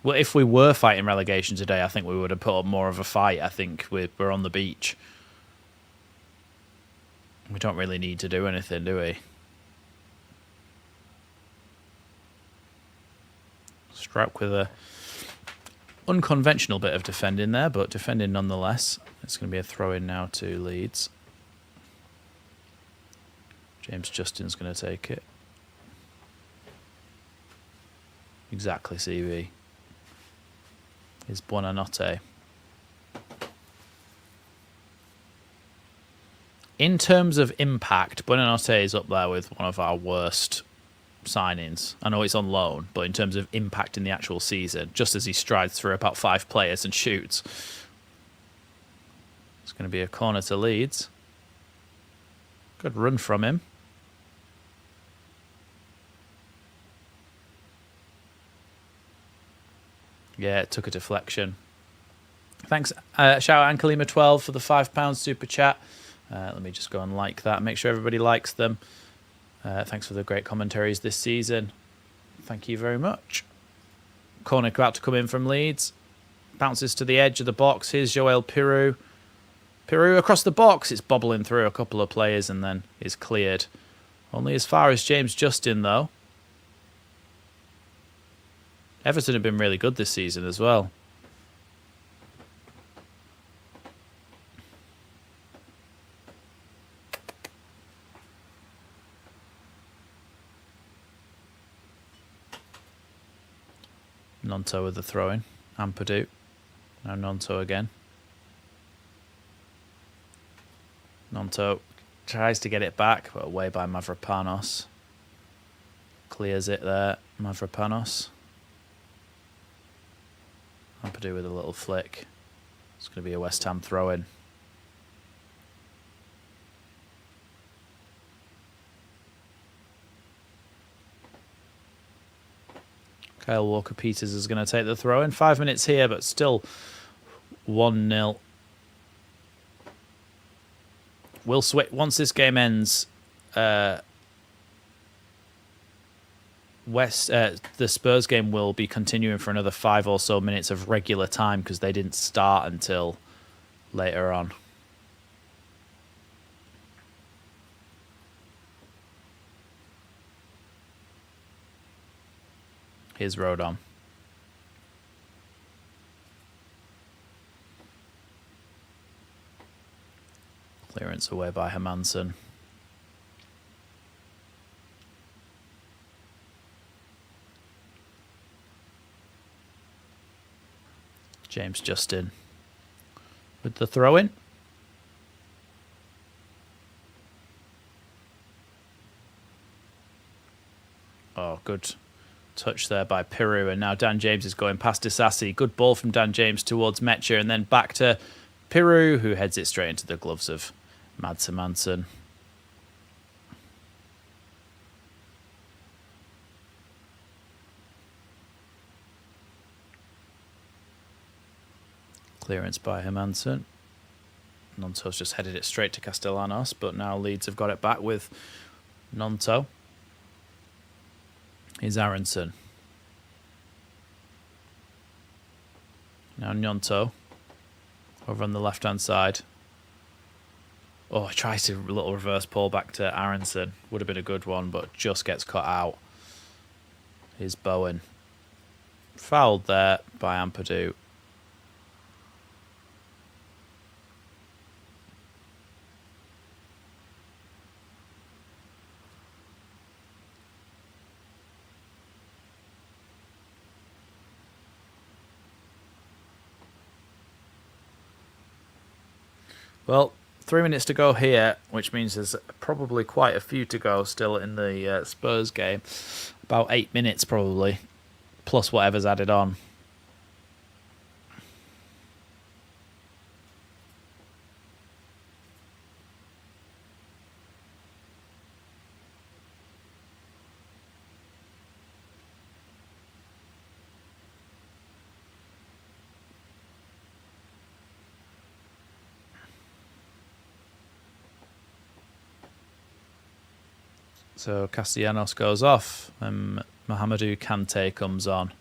Well, if we were fighting relegation today, I think we would have put up more of a fight. I think we're on the beach. We don't really need to do anything, do we? Struck with a unconventional bit of defending there, but defending nonetheless. It's going to be a throw-in now to Leeds. James Justin's going to take it. Exactly, CV. Is Buonanotte. In terms of impact, Buonanotte is up there with one of our worst signings. I know it's on loan, but in terms of impact in the actual season, just as he strides through about 5 players and shoots. It's going to be a corner to Leeds. Good run from him. Yeah, it took a deflection. Thanks. Shout out Ankalima12 for the £5 super chat. Let me just go and like that. Make sure everybody likes them. Thanks for the great commentaries this season. Thank you very much. Corner about to come in from Leeds. Bounces to the edge of the box. Here's Joel Pirou. Pirou across the box. It's bobbling through a couple of players and then is cleared. Only as far as James Justin, though. Everton have been really good this season as well. Nonto with the throw-in. Ampadu. Now Nonto again. Nonto tries to get it back, but away by Mavropanos. Clears it there. Mavropanos. Ampadu with a little flick. It's going to be a West Ham throw-in. Kyle Walker-Peters is going to take the throw-in. 5 minutes here, but still 1-0. We'll switch once this game ends. The Spurs game will be continuing for another 5 or so minutes of regular time because they didn't start until later on. Here's Rodon. Clearance away by Hermansen. James Justin with the throw-in. Oh, good touch there by Pirou, and now Dan James is going past Disasi. Good ball from Dan James towards Metcher, and then back to Pirou, who heads it straight into the gloves of Mads Hermansen. Clearance by Hermansen. Nonto's just headed it straight to Castellanos, but now Leeds have got it back with Nonto. Here's Aronson. Now Nonto over on the left-hand side. Oh, tries to little reverse pull back to Aronson. Would have been a good one, but just gets cut out. Here's Bowen. Fouled there by Ampadu. Well, 3 minutes to go here, which means there's probably quite a few to go still in the Spurs game. About 8 minutes probably, plus whatever's added on. So Castellanos goes off and Mohamedou Kante comes on.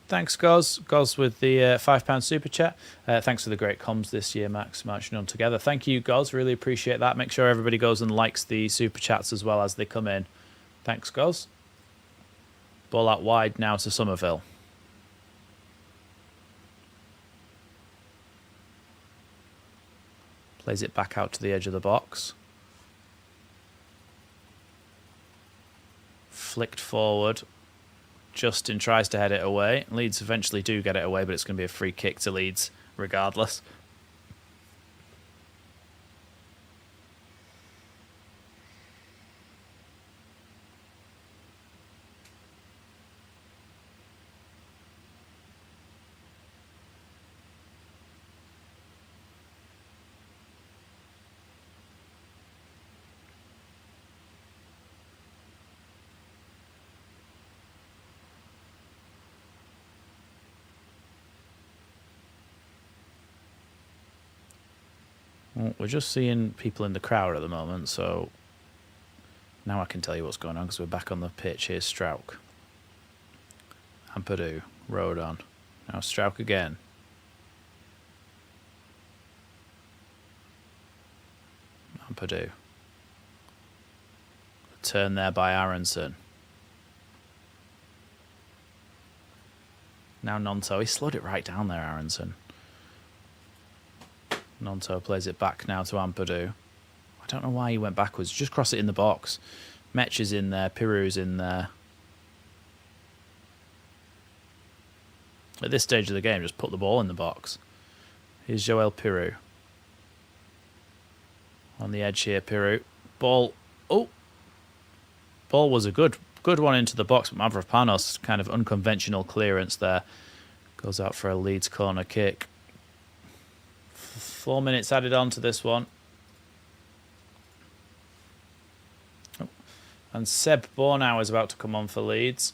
Thanks, Goz. Goz with the £5 super chat. Thanks for the great comms this year, Max. Marching on together. Thank you, Goz. Really appreciate that. Make sure everybody goes and likes the super chats as well as they come in. Thanks, Goz. Ball out wide now to Somerville. Plays it back out to the edge of the box. Flicked forward. Justin tries to head it away. Leeds eventually do get it away, but it's going to be a free kick to Leeds regardless. Well, we're just seeing people in the crowd at the moment, so now I can tell you what's going on because we're back on the pitch. Here's Strauch. Ampadu, Rodon. Now Strauch again. Ampadu. Turn there by Aronson. Now Nonto. He slowed it right down there, Aronson. Nonto plays it back now to Ampadu. I don't know why he went backwards. Just cross it in the box. Mech is in there. Pirou's in there. At this stage of the game, just put the ball in the box. Here's Joel Pirou. On the edge here, Pirou. Ball. Oh! Ball was a good one into the box, but Mavropanos, kind of unconventional clearance there. Goes out for a Leeds corner kick. 4 minutes added on to this one. Oh. And Seb Bornau is about to come on for Leeds.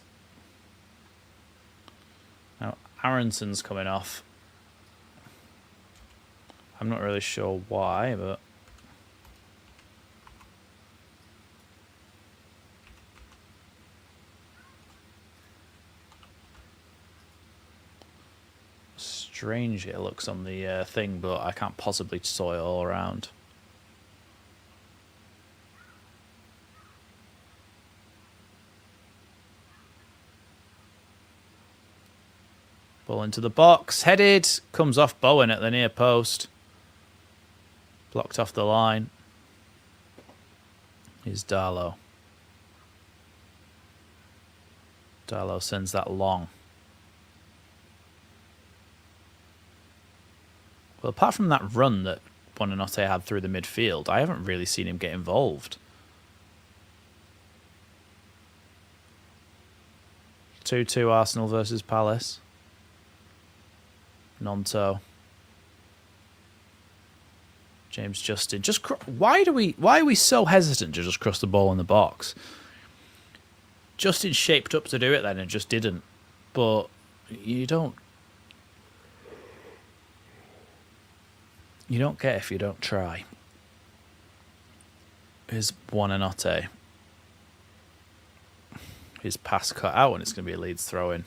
Now Aronson's coming off. I'm not really sure why, but... strange it looks on the thing, but I can't possibly saw it all around. Ball into the box, headed, comes off Bowen at the near post. Blocked off the line. Here's Darlow. Darlow sends that long. Well, apart from that run that Buonanotte had through the midfield, I haven't really seen him get involved. 2-2 Arsenal versus Palace. Nonto. James Justin. Why are we so hesitant to just cross the ball in the box? Justin shaped up to do it then and just didn't. But you don't get if you don't try. Here's Buonanotte. His pass cut out and it's going to be a Leeds throw-in.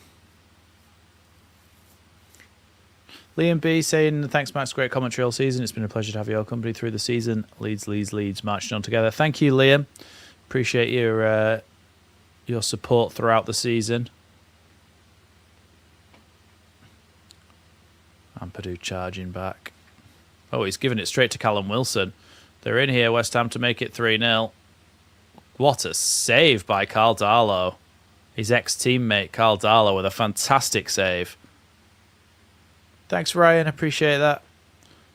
Liam B saying, thanks Max, great commentary all season. It's been a pleasure to have your company through the season. Leeds, marching on together. Thank you, Liam. Appreciate your support throughout the season. Ampadu charging back. Oh, he's giving it straight to Callum Wilson. They're in here, West Ham, to make it 3-0. What a save by Carl Darlow. His ex-teammate, Carl Darlow, with a fantastic save. Thanks, Ryan. Appreciate that.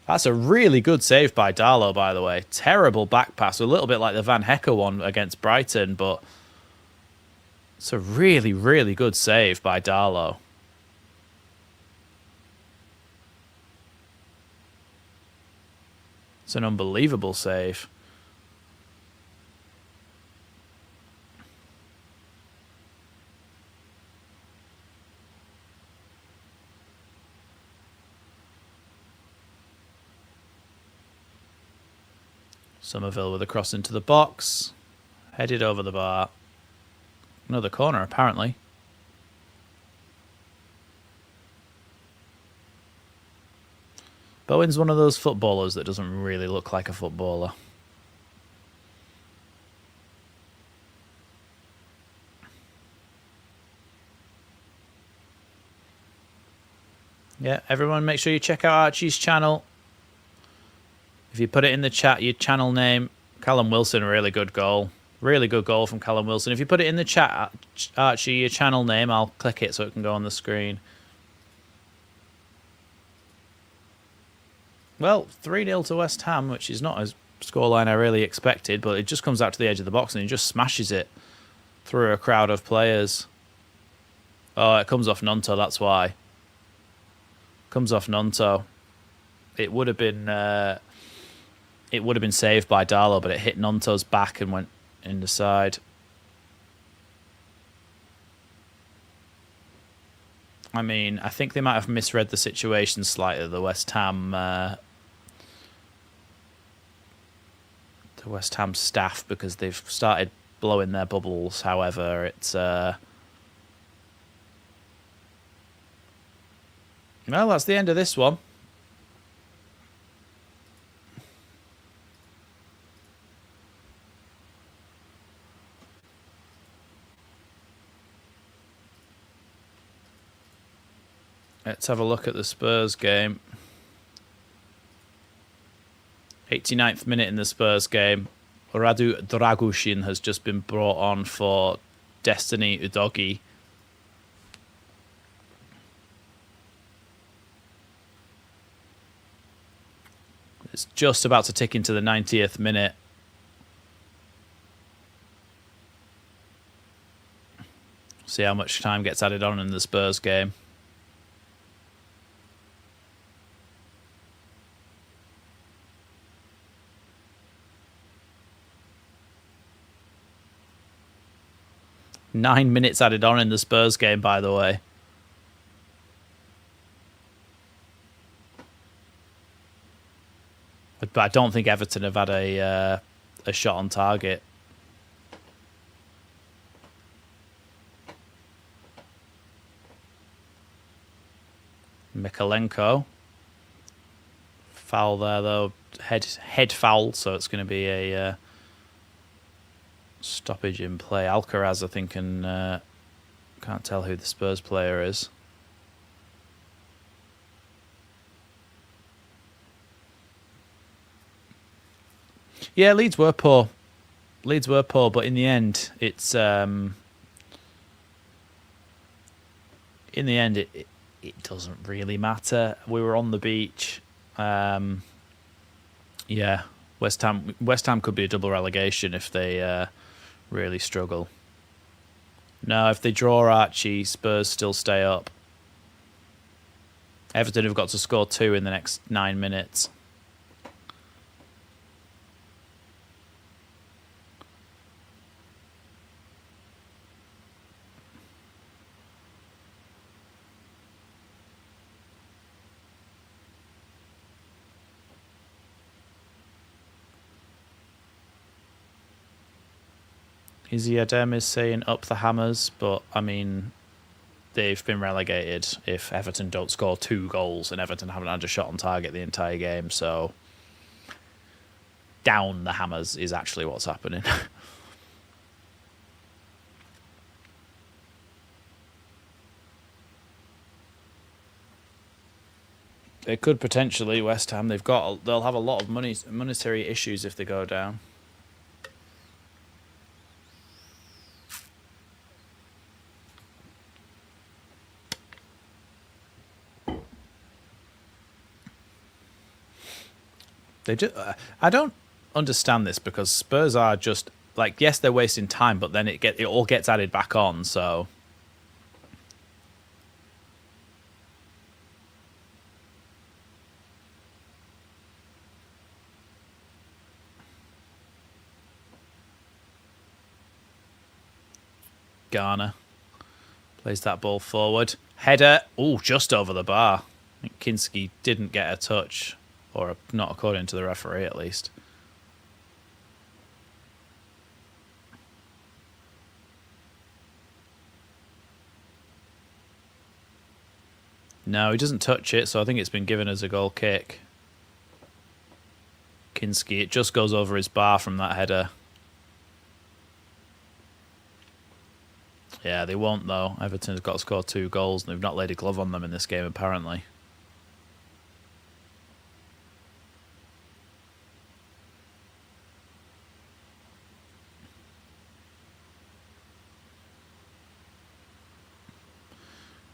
That's a really good save by Darlow, by the way. Terrible back pass. A little bit like the Van Hecke one against Brighton, but it's a really, really good save by Darlow. It's an unbelievable save. Somerville with a cross into the box. Headed over the bar. Another corner, apparently. Bowen's one of those footballers that doesn't really look like a footballer. Yeah, everyone make sure you check out Archie's channel. If you put it in the chat, your channel name, Callum Wilson, a really good goal. Really good goal from Callum Wilson. If you put it in the chat, Archie, your channel name, I'll click it so it can go on the screen. Well, 3-0 to West Ham, which is not a scoreline I really expected, but it just comes out to the edge of the box and he just smashes it through a crowd of players. Oh, it comes off Nonto, that's why. Comes off Nonto. It would have been saved by Darlow, but it hit Nonto's back and went in the side. I mean, I think they might have misread the situation slightly, the West Ham staff, because they've started blowing their bubbles. However, it's well, that's the end of this one. Let's have a look at the Spurs game. 89th minute in the Spurs game. Radu Dragushin has just been brought on for Destiny Udogi. It's just about to tick into the 90th minute. See how much time gets added on in the Spurs game. Nine minutes added on in the Spurs game, by the way. But I don't think Everton have had a shot on target. Mikalenko. Foul there, though. Head foul, so it's going to be a stoppage in play. Alcaraz, I think, and can't tell who the Spurs player is. Yeah, Leeds were poor. But in the end, it's it doesn't really matter. We were on the beach. Yeah, West Ham could be a double relegation if they really struggle. No, if they draw Archie, Spurs still stay up. Everton have got to score 2 in the next 9 minutes. Izzy Adem is saying up the Hammers, but I mean, they've been relegated if Everton don't score 2 goals, and Everton haven't had a shot on target the entire game, so down the Hammers is actually what's happening. They could potentially, West Ham. They'll have a lot of monetary issues if they go down. I don't understand this, because Spurs are just like, yes, they're wasting time, but then it all gets added back on. So Garner plays that ball forward. Header, just over the bar. I think Kinski didn't get a touch. Or not according to the referee, at least. No, he doesn't touch it, so I think it's been given as a goal kick. Kinski, it just goes over his bar from that header. Yeah, they won't though. Everton has got to score 2 goals and they've not laid a glove on them in this game apparently.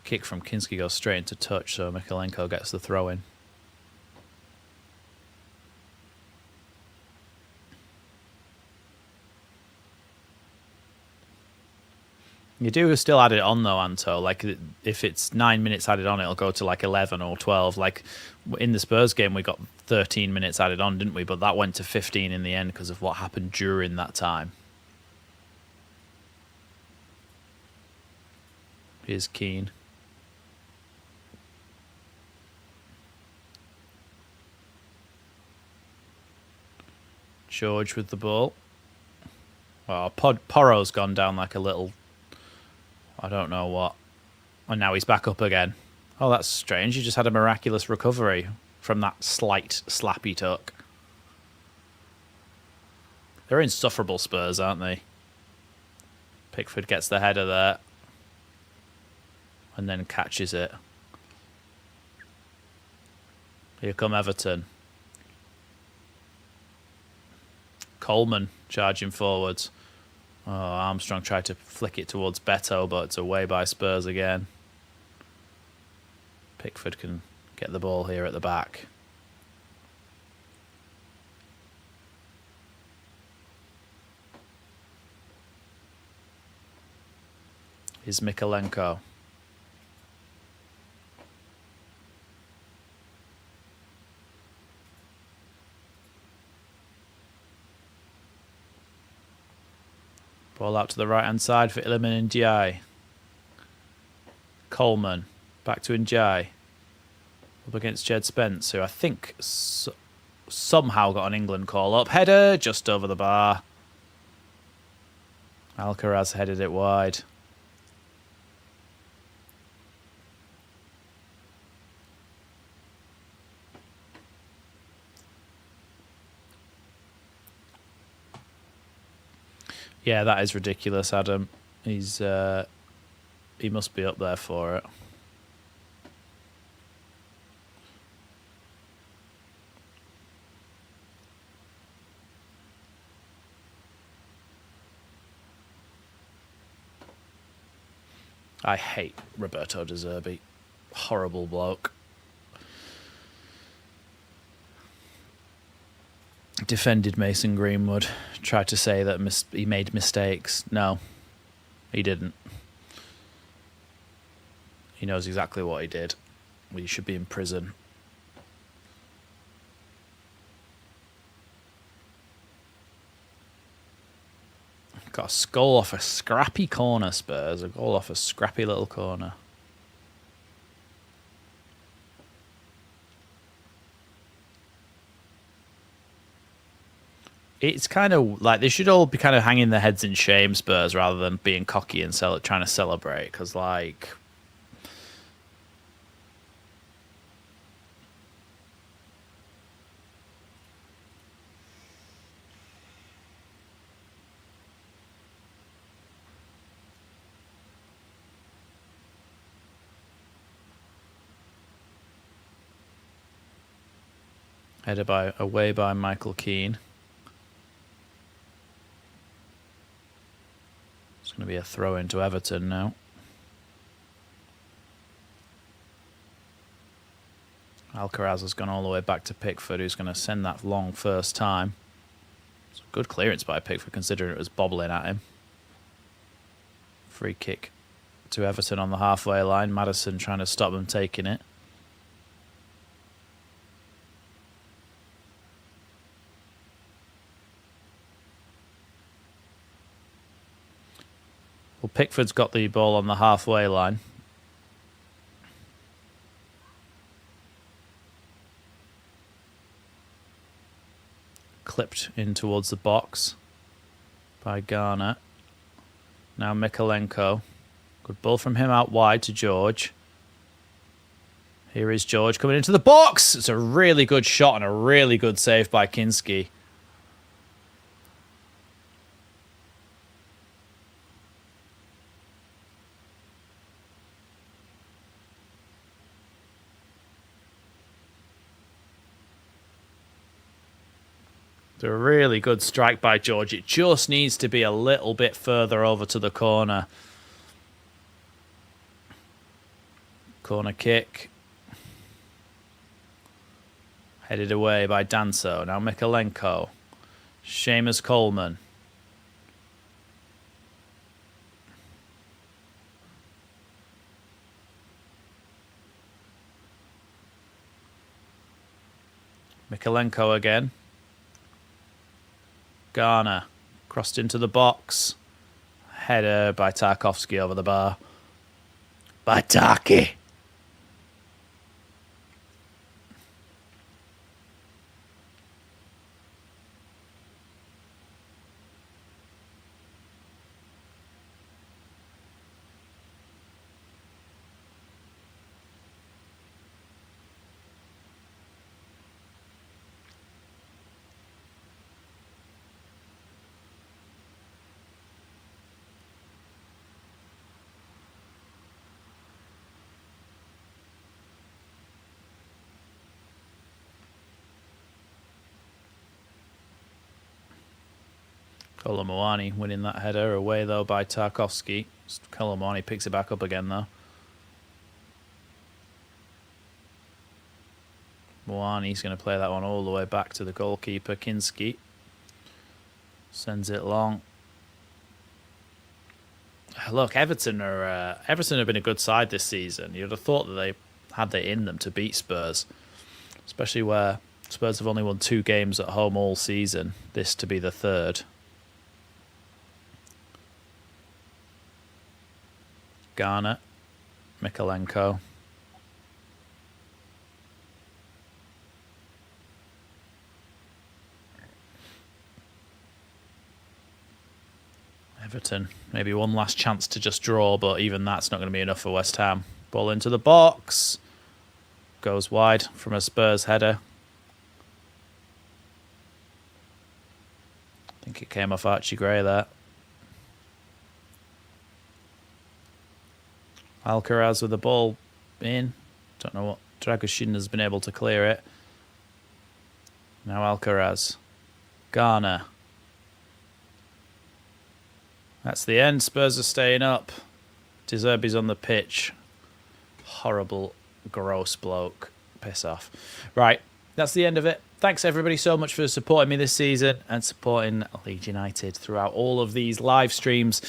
Kick from Kinski goes straight into touch, so Mikalenko gets the throw in. You do still add it on though, Anto. Like if it's 9 minutes added on, it'll go to like 11 or 12. Like in the Spurs game, we got 13 minutes added on, didn't we? But that went to 15 in the end because of what happened during that time. Here's Keane. George with the ball. Oh, Porro's gone down like a little... I don't know what. And now he's back up again. Oh, that's strange. He just had a miraculous recovery from that slight slap he took. They're insufferable, Spurs, aren't they? Pickford gets the header there. And then catches it. Here come Everton. Coleman charging forwards. Oh, Armstrong tried to flick it towards Beto, but it's away by Spurs again. Pickford can get the ball here at the back. Here's Mikalenko. Ball out to the right-hand side for Iliman Ndiaye. Coleman. Back to Ndiaye. Up against Jed Spence, who I think somehow got an England call up. Header just over the bar. Alcaraz headed it wide. Yeah, that is ridiculous, Adam. He must be up there for it. I hate Roberto De Zerbi. Horrible bloke. Defended Mason Greenwood. Tried to say that he made mistakes. No, he didn't. He knows exactly what he did. He should be in prison. Got a goal off a scrappy corner, Spurs. A goal off a scrappy little corner. It's kind of like they should all be kind of hanging their heads in shame, Spurs, rather than being cocky and trying to celebrate. Because, like, headed away by Michael Keane. It's going to be a throw into Everton now. Alcaraz has gone all the way back to Pickford, who's going to send that long first time. It's a good clearance by Pickford, considering it was bobbling at him. Free kick to Everton on the halfway line. Maddison trying to stop them taking it. Well, Pickford's got the ball on the halfway line. Clipped in towards the box by Garner. Now Mikalenko. Good ball from him out wide to George. Here is George coming into the box. It's a really good shot and a really good save by Kinski. It's a really good strike by George. It just needs to be a little bit further over to the corner. Corner kick. Headed away by Danso. Now Mikalenko. Seamus Coleman. Mikalenko again. Garner. Crossed into the box. Header by Tarkovsky over the bar. By Tarky. Kolomwani winning that header away, though, by Tarkovsky. Kolomwani picks it back up again, though. Mwani's going to play that one all the way back to the goalkeeper, Kinski. Sends it long. Look, Everton have been a good side this season. You'd have thought that they had it in them to beat Spurs, especially where Spurs have only won 2 games at home all season. This to be the 3rd. Garner, Mikalenko. Everton, maybe one last chance to just draw, but even that's not going to be enough for West Ham. Ball into the box. Goes wide from a Spurs header. I think it came off Archie Gray there. Alcaraz with the ball in. Don't know what Dragoshin has been able to clear it. Now Alcaraz. Garner. That's the end. Spurs are staying up. De Zerbi's on the pitch. Horrible, gross bloke. Piss off. Right, that's the end of it. Thanks everybody so much for supporting me this season and supporting Leeds United throughout all of these live streams.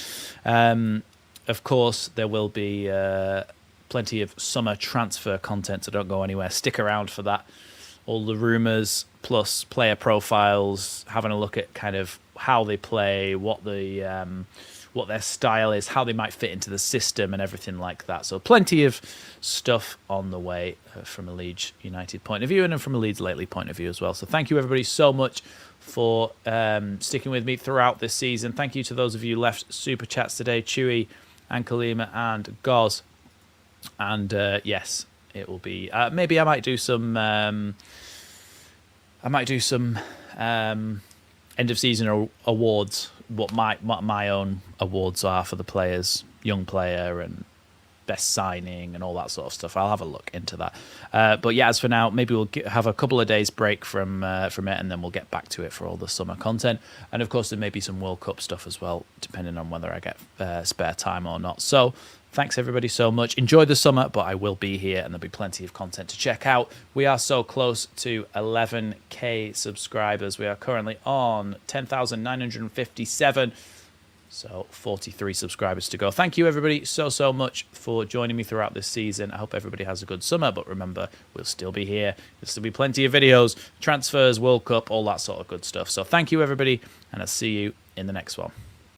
Of course, there will be plenty of summer transfer content, so don't go anywhere. Stick around for that. All the rumours, plus player profiles, having a look at kind of how they play, what their style is, how they might fit into the system and everything like that. So plenty of stuff on the way from a Leeds United point of view and from a Leeds Lately point of view as well. So thank you everybody so much for sticking with me throughout this season. Thank you to those of you who left super chats today, Chewy and Kalima and Goz. And yes, it will be maybe I might do some end of season awards, what my own awards are for the players, young player and best signing and all that sort of stuff. I'll have a look into that. But yeah, as for now, maybe we'll have a couple of days break from it, and then we'll get back to it for all the summer content. And of course, there may be some World Cup stuff as well, depending on whether I get spare time or not. So thanks everybody so much. Enjoy the summer, but I will be here and there'll be plenty of content to check out. We are so close to 11k subscribers. We are currently on 10,957. So 43 subscribers to go. Thank you everybody so much for joining me throughout this season. I hope everybody has a good summer, but remember, we'll still be here. There'll still be plenty of videos, transfers, World Cup, all that sort of good stuff. So thank you everybody, and I'll see you in the next one.